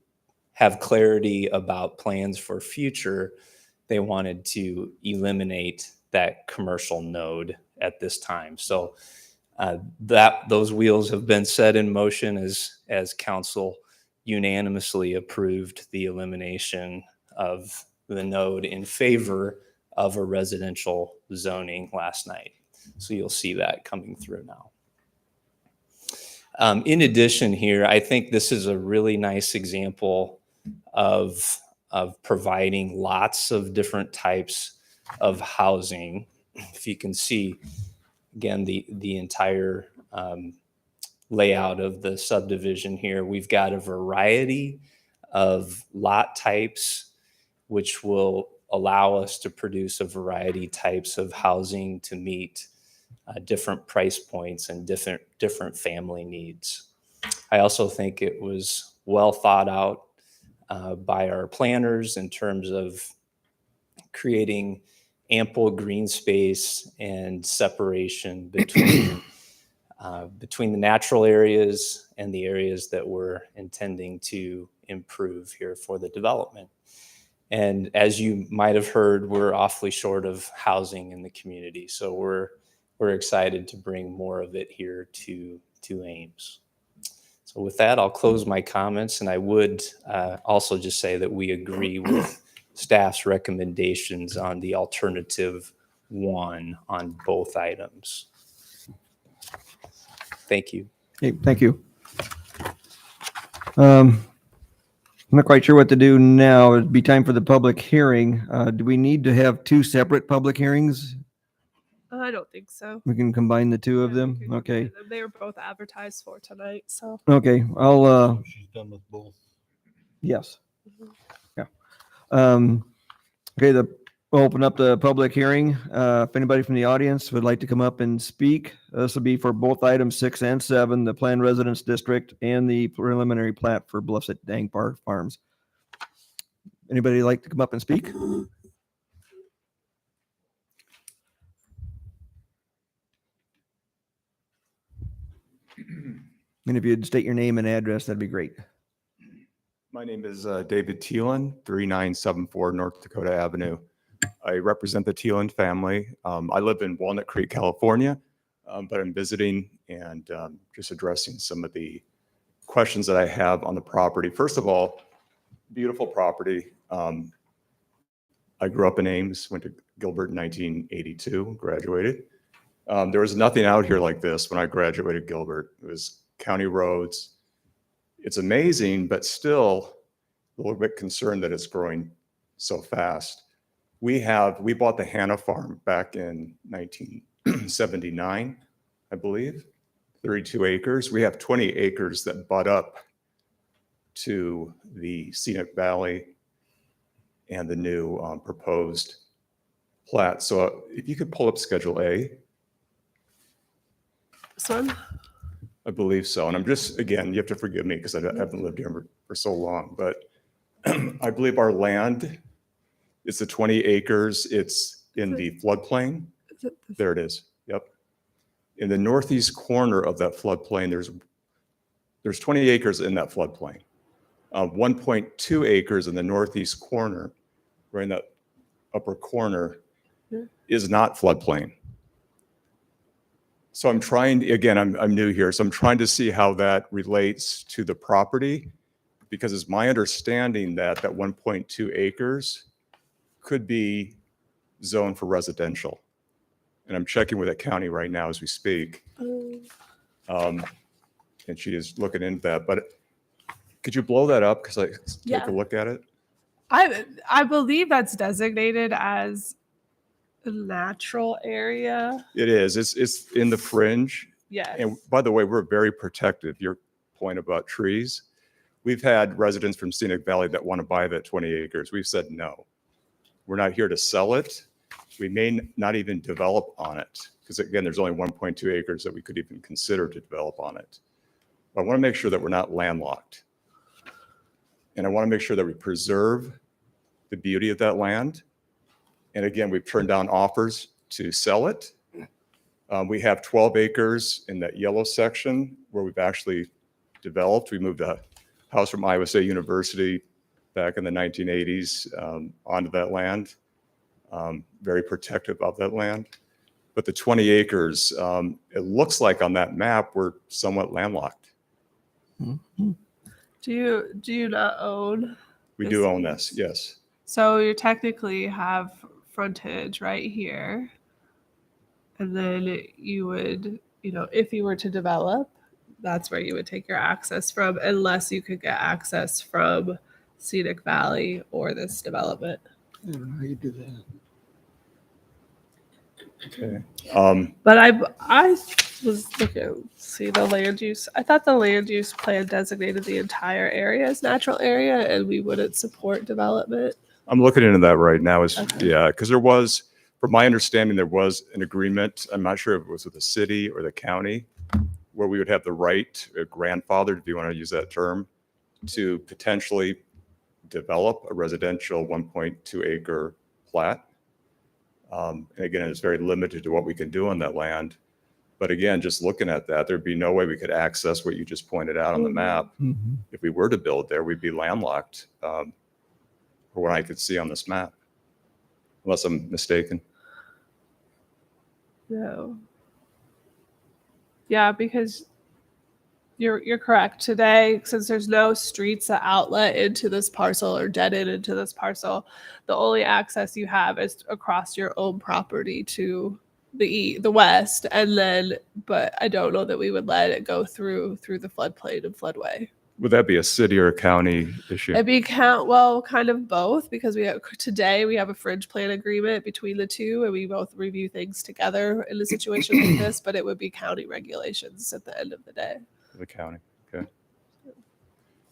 have clarity about plans for future, they wanted to eliminate that commercial node at this time. So those wheels have been set in motion as council unanimously approved the elimination of the node in favor of a residential zoning last night. So you'll see that coming through now. In addition here, I think this is a really nice example of providing lots of different types of housing. If you can see, again, the entire layout of the subdivision here, we've got a variety of lot types, which will allow us to produce a variety types of housing to meet different price points and different family needs. I also think it was well thought out by our planners in terms of creating ample green space and separation between the natural areas and the areas that we're intending to improve here for the development. And as you might have heard, we're awfully short of housing in the community. So we're excited to bring more of it here to Ames. So with that, I'll close my comments, and I would also just say that we agree with staff's recommendations on the alternative 1 on both items. Thank you. Okay, thank you. I'm not quite sure what to do now. It'd be time for the public hearing. Do we need to have 2 separate public hearings? I don't think so. We can combine the 2 of Yeah, them? we can Okay. do them. They were both advertised for tonight, so. Okay, I'll, So she's done with both. yes. Yeah. Okay, we'll open up the public hearing. If anybody from the audience would like to come up and speak, this will be for both items 6 and 7, the planned residence district and the preliminary plat for Bluffs Dank Bar Farms. Anybody like to come up and speak? And if you'd state your name and address, that'd be great. My name is David Thielen, 3974 North Dakota Avenue. I represent the Thielen family. I live in Walnut Creek, California, but I'm visiting and just addressing some of the questions that I have on the property. First of all, beautiful property. I grew up in Ames, went to Gilbert in 1982, graduated. There was nothing out here like this when I graduated Gilbert. It was county roads. It's amazing, but still a little bit concerned that it's growing so fast. We bought the Hannah Farm back in 1979, I believe, 32 acres. We have 20 acres that butt up to the Scenic Valley and the new proposed plat. So if you could pull up Schedule A, This one? I believe so. And I'm just, again, you have to forgive me because I haven't lived here for so long, but I believe our land, it's the 20 acres. It's in the floodplain. Is it this? There it is. Yep. In the northeast corner of that floodplain, there's 20 acres in that floodplain. 1.2 acres in the northeast corner, right in that upper corner, is not floodplain. So I'm trying, again, I'm new here, so I'm trying to see how that relates to the property, because it's my understanding that that 1.2 acres could be zoned for residential. And I'm checking with the county right now as we speak. And she is looking into that, but could you blow that up? Because I take Yeah. a look at it. I believe that's designated as a natural area. It is, it's in the fringe. Yes. And by the way, we're very protective. Your point about trees. We've had residents from Scenic Valley that want to buy that 20 acres. We've said, no, we're not here to sell it. We may not even develop on it. Because again, there's only 1.2 acres that we could even consider to develop on it. But I want to make sure that we're not landlocked. And I want to make sure that we preserve the beauty of that land. And again, we've turned down offers to sell it. We have 12 acres in that yellow section where we've actually developed. We moved a house from Iowa State University back in the 1980s onto that land. Very protective of that land. But the 20 acres, it looks like on that map, we're somewhat landlocked. Do you not own? We This do own is- this, yes. So you technically have frontage right here. And then you would, if you were to develop, that's where you would take your access from, unless you could get access from Scenic Valley or this development. I don't know how you do that. Okay. But I was looking, see the land use. I thought the land use plan designated the entire area as natural area, and we wouldn't support development. I'm looking into that right now. Okay. Yeah, because there was, from my understanding, there was an agreement. I'm not sure if it was with the city or the county, where we would have the right, grandfathered, if you want to use that term, to potentially develop a residential 1.2 acre plat. And again, it's very limited to what we can do on that land. But again, just looking at that, there'd be no way we could access what you just pointed out on the map. If we were to build there, we'd be landlocked, for what I could see on this map, unless I'm mistaken. No. Yeah, because you're correct. Today, since there's no streets that outlet into this parcel or dead end into this parcel, the only access you have is across your own property to the west, and then, but I don't know that we would let it go through the floodplain and floodway. Would that be a city or a county issue? It'd be kind of both, because we have a fringe plan agreement between the two, and we both review things together in a situation like this. But it would be county regulations at the end of the day. The county, okay.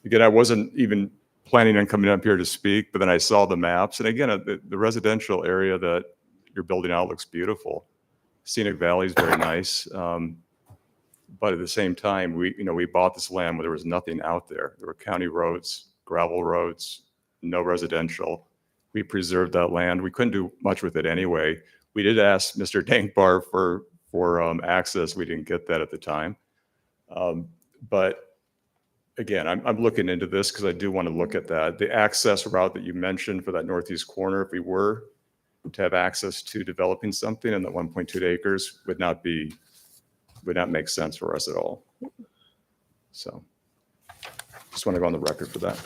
Again, I wasn't even planning on coming up here to speak, but then I saw the maps. And again, the residential area that you're building out looks beautiful. Scenic Valley is very nice. But at the same time, we bought this land where there was nothing out there. There were county roads, gravel roads, no residential. We preserved that land. We couldn't do much with it anyway. We did ask Mr. Dankbar for access. We didn't get that at the time. But again, I'm looking into this because I do want to look at that. The access route that you mentioned for that northeast corner, if we were to have access to developing something in that 1.2 acres, would not make sense for us at all. So, Just want to go on the record for that.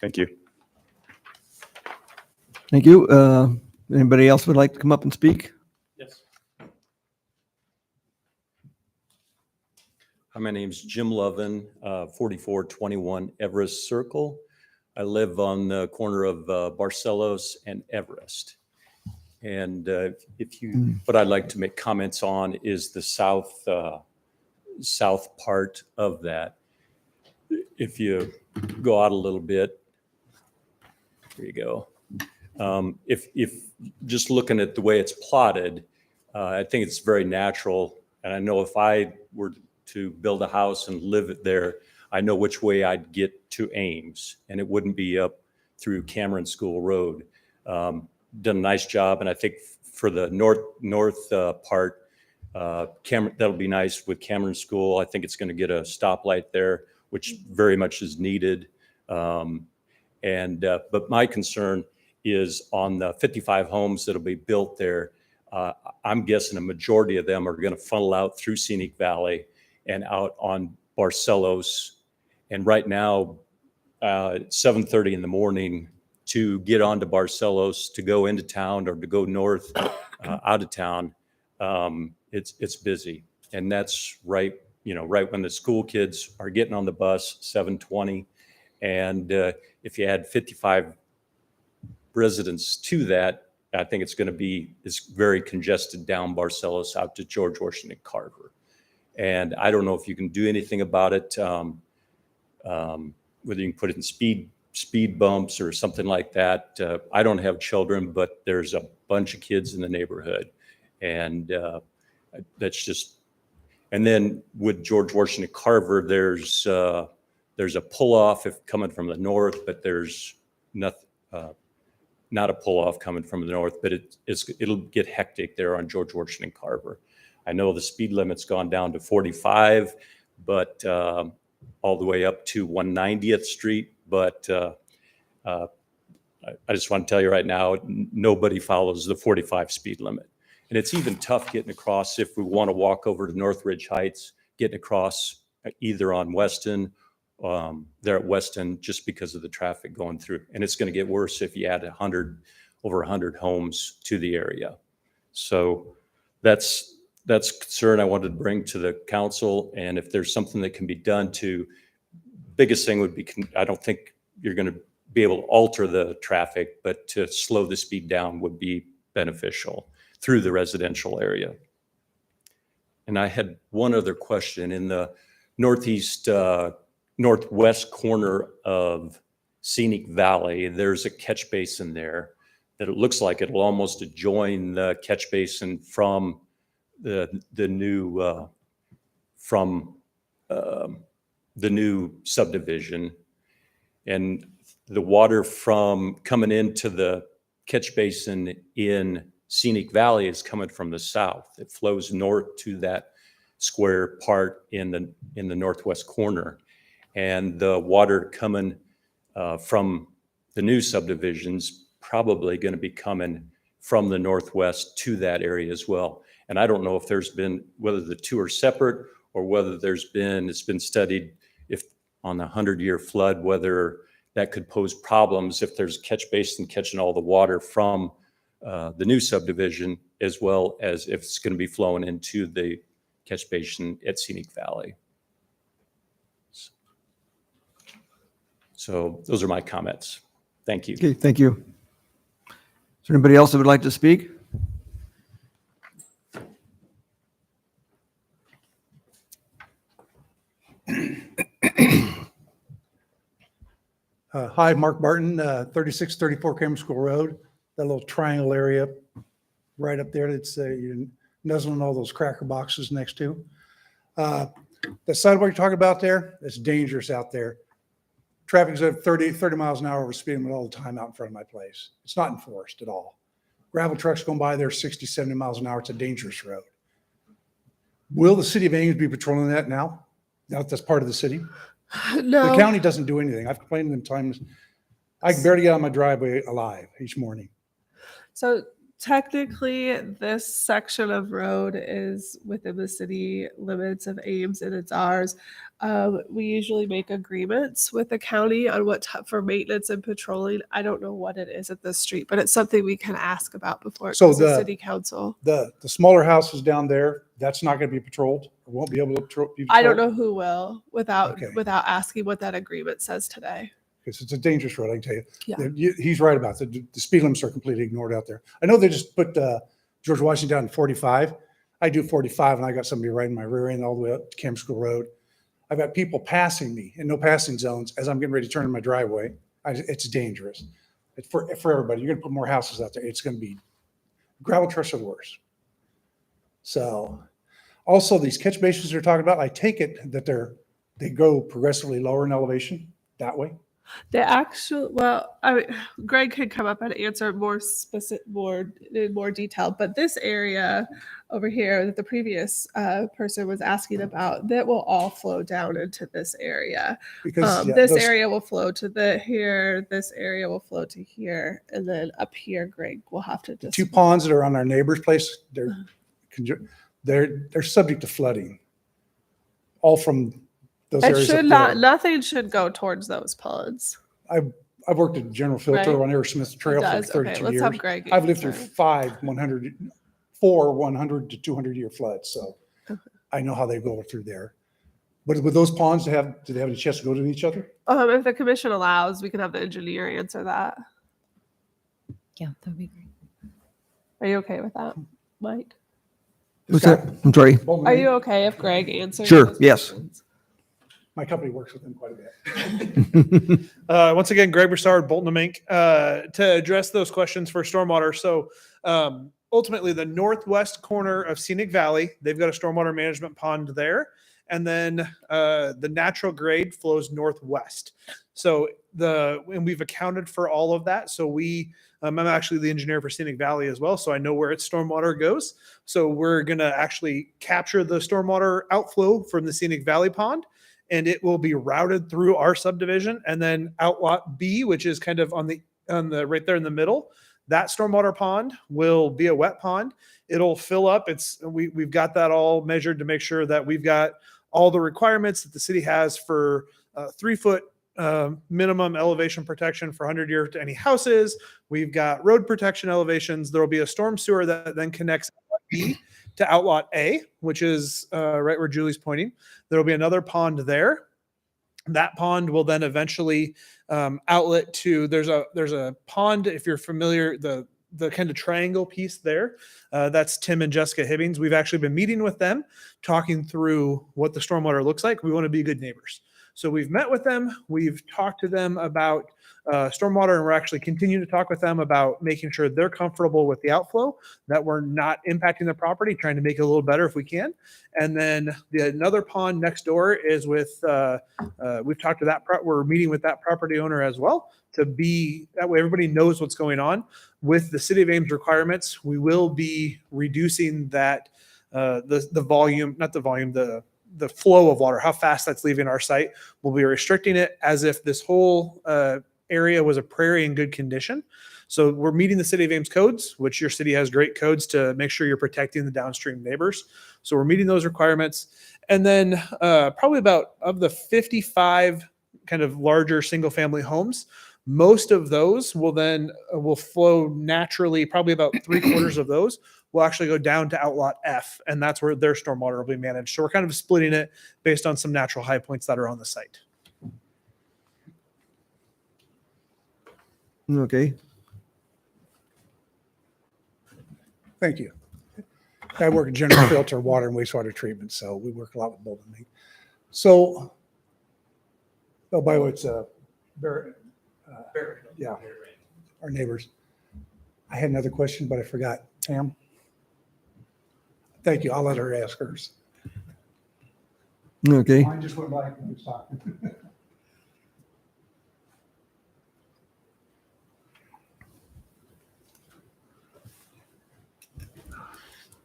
Thank you. Thank you. Anybody else would like to come up and speak? Yes. Hi, my name's Jim Lovin, 4421 Everest Circle. I live on the corner of Barcelos and Everest. And what I'd like to make comments on is the south part of that. If you go out a little bit, here you go. If just looking at the way it's plotted, I think it's very natural. And I know if I were to build a house and live there, I know which way I'd get to Ames, and it wouldn't be up through Cameron School Road. Done a nice job, and I think for the north part, that'll be nice with Cameron School. I think it's going to get a stoplight there, which very much is needed. But my concern is on the 55 homes that'll be built there. I'm guessing a majority of them are going to funnel out through Scenic Valley and out on Barcelos. And right now, 7:30 in the morning to get onto Barcelos, to go into town or to go north out of town, it's busy. And that's right when the school kids are getting on the bus, 7:20. And if you add 55 residents to that, I think it's very congested down Barcelos out to George Washington Carver. And I don't know if you can do anything about it, whether you can put it in speed bumps or something like that. I don't have children, but there's a bunch of kids in the neighborhood. And that's just, and then with George Washington Carver, there's a pull-off if coming from the north, but there's nothing, not a pull-off coming from the north, but it'll get hectic there on George Washington Carver. I know the speed limit's gone down to 45, but all the way up to 190th Street. But I just want to tell you right now, nobody follows the 45 speed limit. And it's even tough getting across if we want to walk over to Northridge Heights, getting across either on Weston, there at Weston, just because of the traffic going through. And it's going to get worse if you add over 100 homes to the area. So that's a concern I wanted to bring to the council. And if there's something that can be done biggest thing would be, I don't think you're going to be able to alter the traffic, but to slow the speed down would be beneficial through the residential area. And I had one other question. In the northwest corner of Scenic Valley, there's a catch basin there that it looks like it'll almost adjoin the catch basin from the new subdivision. And the water from coming into the catch basin in Scenic Valley is coming from the south. It flows north to that square part in the northwest corner. And the water coming from the new subdivisions probably going to be coming from the northwest to that area as well. And I don't know if whether the two are separate or whether it's been studied if on a 100-year flood, whether that could pose problems if there's a catch basin catching all the water from the new subdivision, as well as if it's going to be flowing into the catch basin at Scenic Valley. So those are my comments. Thank you. Okay, thank you. Is there anybody else that would like to speak? Hi, Mark Barton, 3634 Cameron School Road, that little triangle area right up there that's you're nuzzling all those cracker boxes next to. The sidewalk you're talking about there, it's dangerous out there. Traffic's at 30 miles an hour over speed limit all the time out in front of my place. It's not enforced at all. Gravel trucks going by there 60, 70 miles an hour. It's a dangerous road. Will the city of Ames be patrolling that now? Now that that's part of the city? No. The county doesn't do anything. I've complained to them times. I can barely get out of my driveway alive each morning. So technically, this section of road is within the city limits of Ames and it's ours. We usually make agreements with the county on for maintenance and patrolling. I don't know what it is at this street, but it's something we can ask about before it So goes to the- city council. The smaller houses down there, that's not going to be patrolled or won't be able to be patrolled. I don't know who will Okay. without asking what that agreement says today. Because it's a dangerous road, I can tell you. Yeah. He's right about the speed limits are completely ignored out there. I know they just put George Washington down to 45. I do 45 and I got somebody right in my rear end all the way up to Camp School Road. I've got people passing me in no passing zones as I'm getting ready to turn in my driveway. It's dangerous. It's for everybody. You're going to put more houses out there. It's going to be gravel trucks are the worst. So also these catch basins they're talking about, I take it that they go progressively lower in elevation that way. The actual, Greg could come up and answer more specific, in more detail. But this area over here that the previous person was asking about, that will all flow down into this area. Because This area will flow to here. This area will flow to here, and then up here, Greg will have to just. two ponds that are on our neighbor's place, they're subject to flooding. All from those It areas. should up not. there. Nothing should go towards those ponds. I've worked at General Filter Right. on Aerosmith Trail for It does. 32 Okay, let's years. have Greg I've lived through answer. 4 100 to 200 year floods, so I know how they go through there. But with those ponds, do they have any chance to go to each other? If the commission allows, we can have the engineer answer that. Yeah, that would be great. Are you okay with that, Mike? What's that? I'm sorry. Are you okay if Greg answers? Sure, those yes. questions? My company works with them quite a bit. Once again, Greg Broussard, Bolton and Mink, to address those questions for stormwater. So ultimately, the northwest corner of Scenic Valley, they've got a stormwater management pond there. And then the natural grade flows northwest. So and we've accounted for all of that. So I'm actually the engineer for Scenic Valley as well. So I know where its stormwater goes. So we're going to actually capture the stormwater outflow from the Scenic Valley pond, and it will be routed through our subdivision. And then outlot B, which is kind of on the right there in the middle, that stormwater pond will be a wet pond. It'll fill up. We've got that all measured to make sure that we've got all the requirements that the city has for 3-foot minimum elevation protection for 100-year to any houses. We've got road protection elevations. There will be a storm sewer that then connects outlot B to outlot A, which is right where Julie's pointing. There will be another pond there. That pond will then eventually outlet to, there's a pond, if you're familiar, the kind of triangle piece there. That's Tim and Jessica Hibbings. We've actually been meeting with them, talking through what the stormwater looks like. We want to be good neighbors. So we've met with them. We've talked to them about stormwater, and we're actually continuing to talk with them about making sure they're comfortable with the outflow, that we're not impacting their property, trying to make it a little better if we can. And then another pond next door is with, we've talked to that, we're meeting with that property owner as well, to be, that way everybody knows what's going on. With the City of Ames requirements, we will be reducing that, the volume, not the volume, the flow of water, how fast that's leaving our site. We'll be restricting it as if this whole area was a prairie in good condition. So we're meeting the City of Ames codes, which your city has great codes to make sure you're protecting the downstream neighbors. So we're meeting those requirements. And then probably about of the 55 kind of larger single family homes, most of those will flow naturally. Probably about 3/4 of those will actually go down to outlot F, and that's where their stormwater will be managed. So we're kind of splitting it based on some natural high points that are on the site. Okay. Thank you. I work at General Filter Water and Wastewater Treatment, so we work a lot with Bolton. So, oh, by the way, it's Barrett. Yeah, our neighbors. I had another question, but I forgot. Pam? Thank you. I'll let her ask hers. Okay. Mine just went blank when we was talking.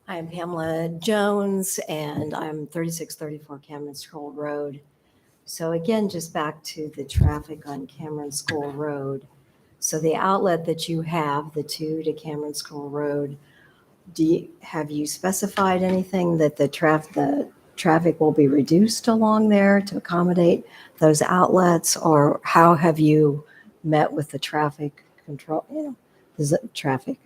I'm Pamela Jones, and I'm 3634 Cameron School Road. So again, just back to the traffic on Cameron School Road. So the outlet that you have, the 2 to Cameron School Road, have you specified anything that the traffic will be reduced along there to accommodate those outlets? Or how have you met with the traffic control, traffic?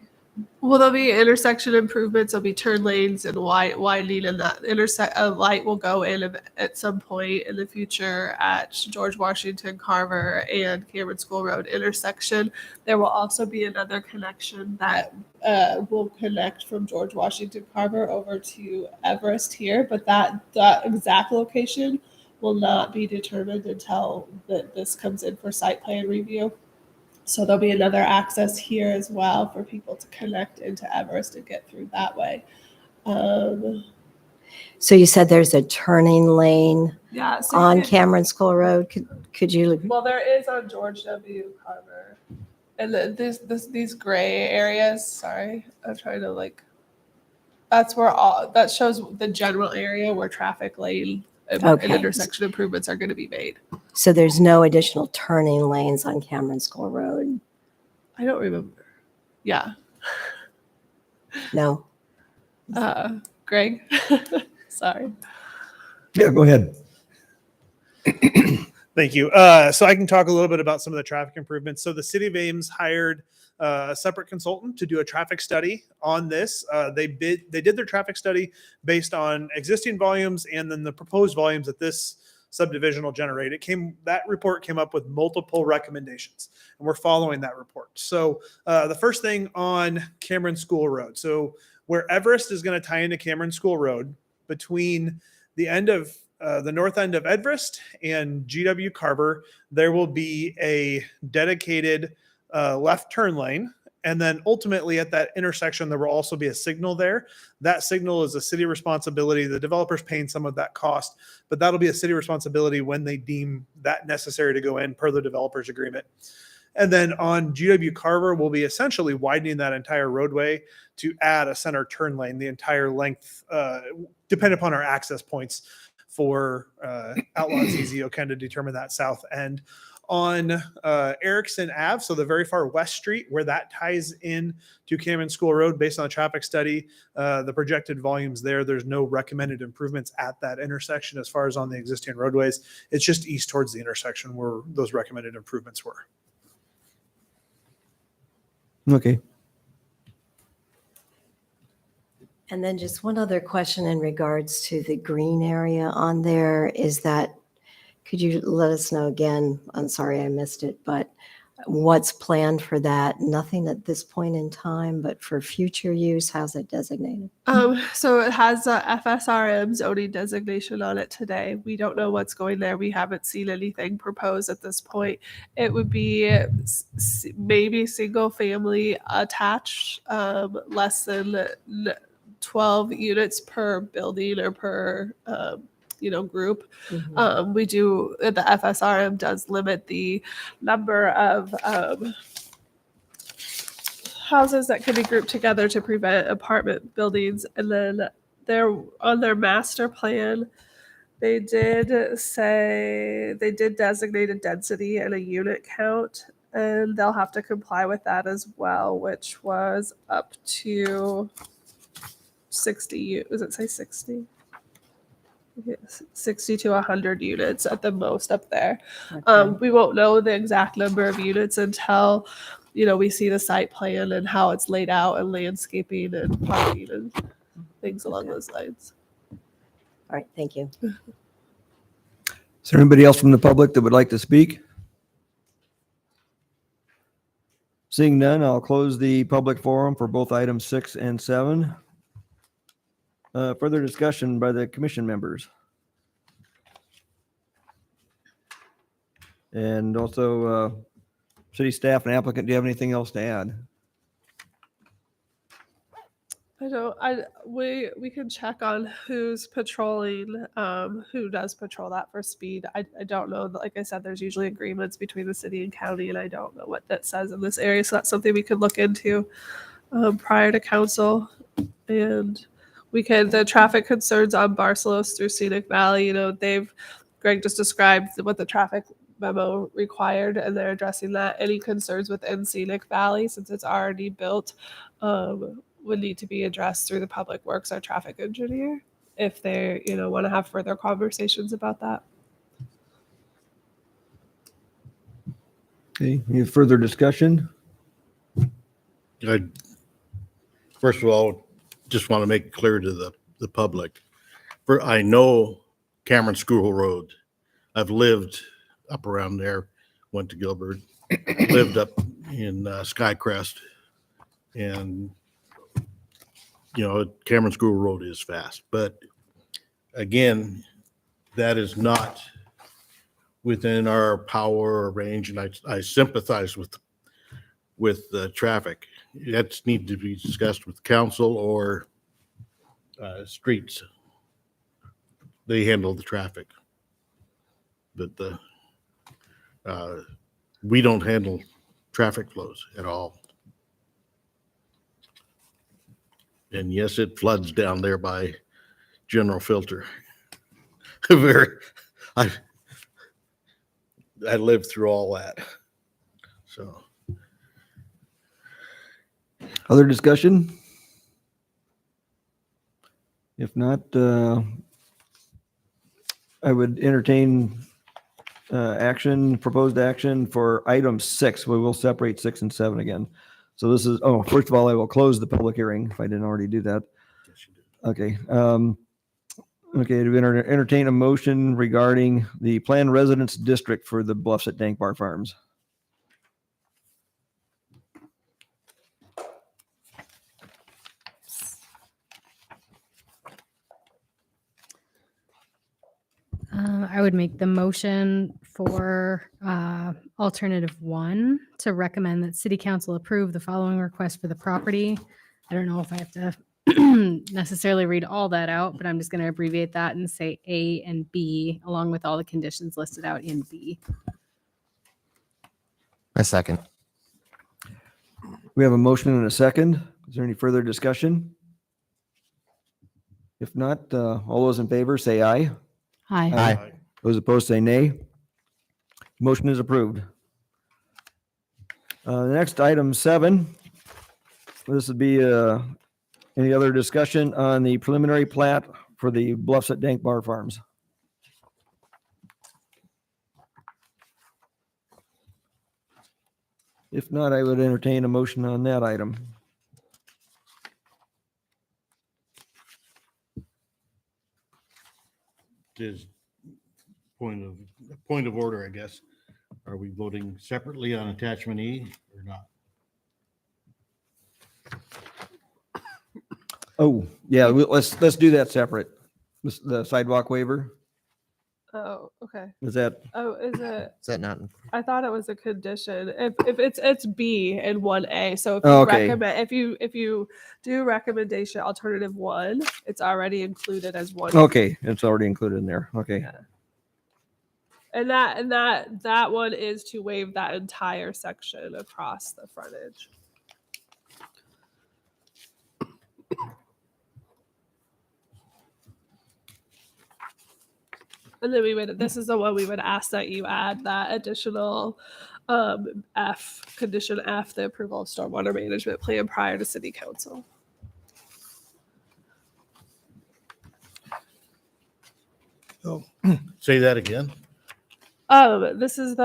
Well, there'll be intersection improvements. There'll be turn lanes and widening, and that a light will go in at some point in the future at George Washington Carver and Cameron School Road intersection. There will also be another connection that will connect from George Washington Carver over to Everest here, but that exact location will not be determined until this comes in for site plan review. So there'll be another access here as well for people to connect into Everest and get through that way. So you said there's a turning lane Yeah. So on Cameron School Road. Could you? Well, there is on George W. Carver, and these gray areas. Sorry, I'm trying to That's where that shows the general area where traffic lane and intersection improvements are going to be made. So there's no additional turning lanes on Cameron School Road? I don't remember. Yeah. No. Greg. Sorry. Yeah, go ahead. Thank you. So I can talk a little bit about some of the traffic improvements. So the city of Ames hired a separate consultant to do a traffic study on this. They did their traffic study based on existing volumes and then the proposed volumes that this subdivision will generate. That report came up with multiple recommendations, and we're following that report. So the first thing on Cameron School Road. So where Everest is going to tie into Cameron School Road, between the end of the north end of Everest and GW Carver, there will be a dedicated left turn lane. And then ultimately at that intersection, there will also be a signal there. That signal is a city responsibility. The developer's paying some of that cost, but that'll be a city responsibility when they deem that necessary to go in per the developer's agreement. And then on GW Carver, we'll be essentially widening that entire roadway to add a center turn lane, the entire length, depending upon our access points for Outlaw and CZO, kind of determine that south end. On Erickson Ave, so the very far west street where that ties in to Cameron School Road, based on the traffic study, the projected volumes there's no recommended improvements at that intersection as far as on the existing roadways. It's just east towards the intersection where those recommended improvements were. Okay. And then just one other question in regards to the green area on there is that, could you let us know again? I'm sorry I missed it, but what's planned for that? Nothing at this point in time, but for future use, how's it designated? So it has a FSRM zoning designation on it today. We don't know what's going there. We haven't seen anything proposed at this point. It would be maybe single family attached, less than 12 units per building or per group. We do, the FSRM does limit the number of houses that can be grouped together to prevent apartment buildings. And then on their master plan, they did say they did designate a density and a unit count, and they'll have to comply with that as well, which was up to 60. Does it say 60? 60 to 100 units at the most up there. Okay. We won't know the exact number of units until we see the site plan and how it's laid out and landscaping and parking and things along those lines. All right, thank you. Is there anybody else from the public that would like to speak? Seeing none, I'll close the public forum for both items 6 and 7. Further discussion by the commission members. And also, city staff and applicant, do you have anything else to add? We can check on who's patrolling, who does patrol that for speed. I don't know. Like I said, there's usually agreements between the city and county, and I don't know what that says in this area. So that's something we could look into prior to council. And the traffic concerns on Barcelos through Scenic Valley, Greg just described what the traffic memo required, and they're addressing that. Any concerns within Scenic Valley, since it's already built, would need to be addressed through the Public Works, our traffic engineer. if they, want to have further conversations about that. Okay, any further discussion? I, first of all, just want to make it clear to the public. I know Cameron School Road. I've lived up around there, went to Gilbert, lived up in Skycrest. And, Cameron School Road is fast. But again, that is not within our power or range. And I sympathize with the traffic. That's need to be discussed with council or streets. They handle the traffic, but we don't handle traffic flows at all. And yes, it floods down there by General Filter. I lived through all that. So. Other discussion? If not, I would entertain proposed action for item 6. We will separate 6 and 7 again. So this is, first of all, I will close the public hearing if I didn't already do that. Okay. Okay, to entertain a motion regarding the planned residence district for the Bluffs at Dank Bar Farms. I would make the motion for alternative 1 to recommend that city council approve the following request for the property. I don't know if I have to necessarily read all that out, but I'm just going to abbreviate that and say A and B along with all the conditions listed out in B. A second. We have a motion and a second. Is there any further discussion? If not, all those in favor say aye. Hi. Aye. Those opposed say nay. Motion is approved. The next item 7. This would be any other discussion on the preliminary plat for the Bluffs at Dank Bar Farms. If not, I would entertain a motion on that item. Is point of order, I guess. Are we voting separately on attachment E or not? Oh, yeah, let's do that separate. The sidewalk waiver, Oh, okay. is that, Oh, is it? Is that not? I thought it was a condition. If it's B and 1A. So if you Okay. recommend, if you do recommendation alternative 1, it's already included as one. okay, it's already included in there. Okay. And that one is to waive that entire section across the frontage. And then this is the one we would ask that you add that additional condition F, the approval of stormwater management plan prior to city council. Oh, say that again. This is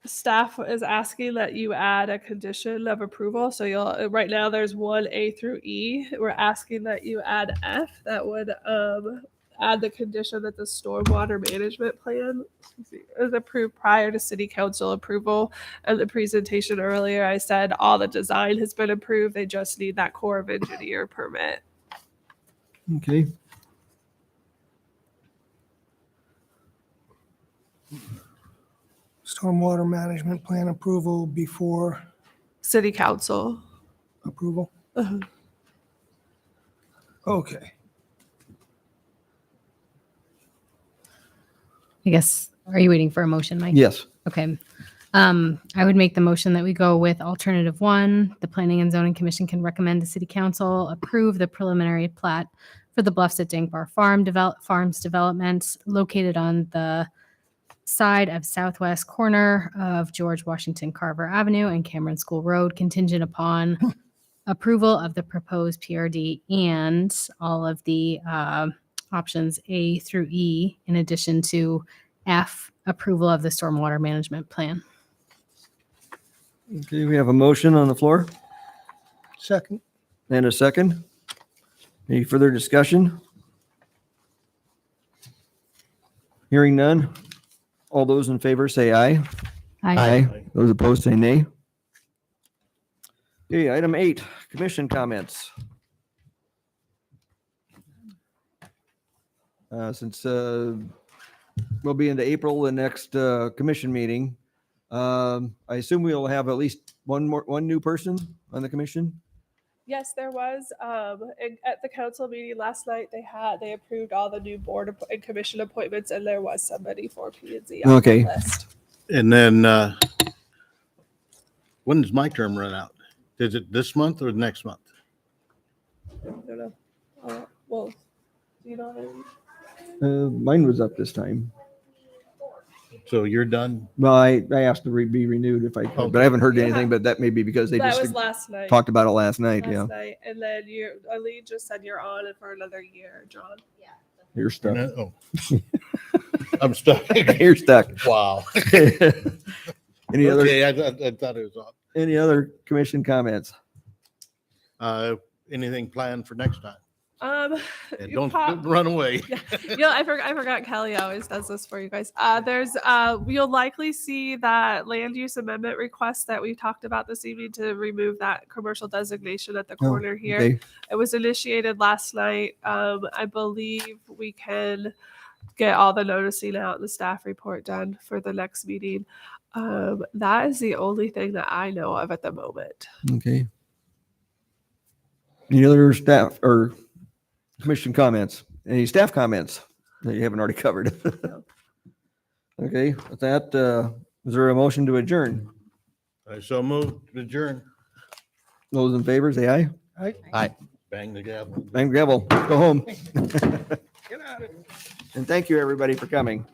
staff is asking that you add a condition of approval. So right now there's 1A through E. We're asking that you add F that would add the condition that the stormwater management plan is approved prior to city council approval. And the presentation earlier, I said all the design has been approved. They just need that Corps of Engineer permit. Okay. Stormwater management plan approval before City council. approval? Uh-huh. Okay. I guess, are you waiting for a motion, Mike? Yes. Okay. I would make the motion that we go with alternative 1. The Planning and Zoning Commission can recommend to City Council approve the preliminary plat for the Bluffs at Dank Bar Farms development located on the side of southwest corner of George Washington Carver Avenue and Cameron School Road, contingent upon approval of the proposed PRD and all of the options A through E, in addition to F, approval of the stormwater management plan. Okay, we have a motion on the floor Second. and a second. Any further discussion? Hearing none. All those in favor say aye. Aye. Those opposed say nay. Okay, item 8, commission comments. Since we'll be into April, the next commission meeting, I assume we'll have at least one new person on the commission? Yes, there was. At the council meeting last night, they approved all the new board and commission appointments, and there was somebody for P&Z on Okay. the list. And then, when does my term run out? Is it this month or next month? I don't know. Well, do you know what I mean? Mine was up this time. So you're done? Well, I asked to be renewed if I could, but I haven't heard anything, but that may be because they That was just last night. talked about it last night, yeah. Last night, and then Aline just said you're on it for another year, John. You're stuck. Oh. I'm stuck. You're stuck. Wow. Any other, Okay, I thought it was off. any other commission comments? Anything planned for next time? And You don't pop- run away. Yeah, I forgot Kelly always does this for you guys. You'll likely see that land use amendment request that we talked about this evening to remove that commercial designation at the corner here. Okay, It was initiated last night. I believe we can get all the noticing out and the staff report done for the next meeting. That is the only thing that I know of at the moment. okay. Any other staff or commission comments? Any staff comments that you haven't already covered? Okay, with that, is there a motion to adjourn? I so moved, adjourn, Those in favor, say aye. Aye. bang the gavel. Bang gavel, go home. Get out of it. And thank you, everybody, for coming.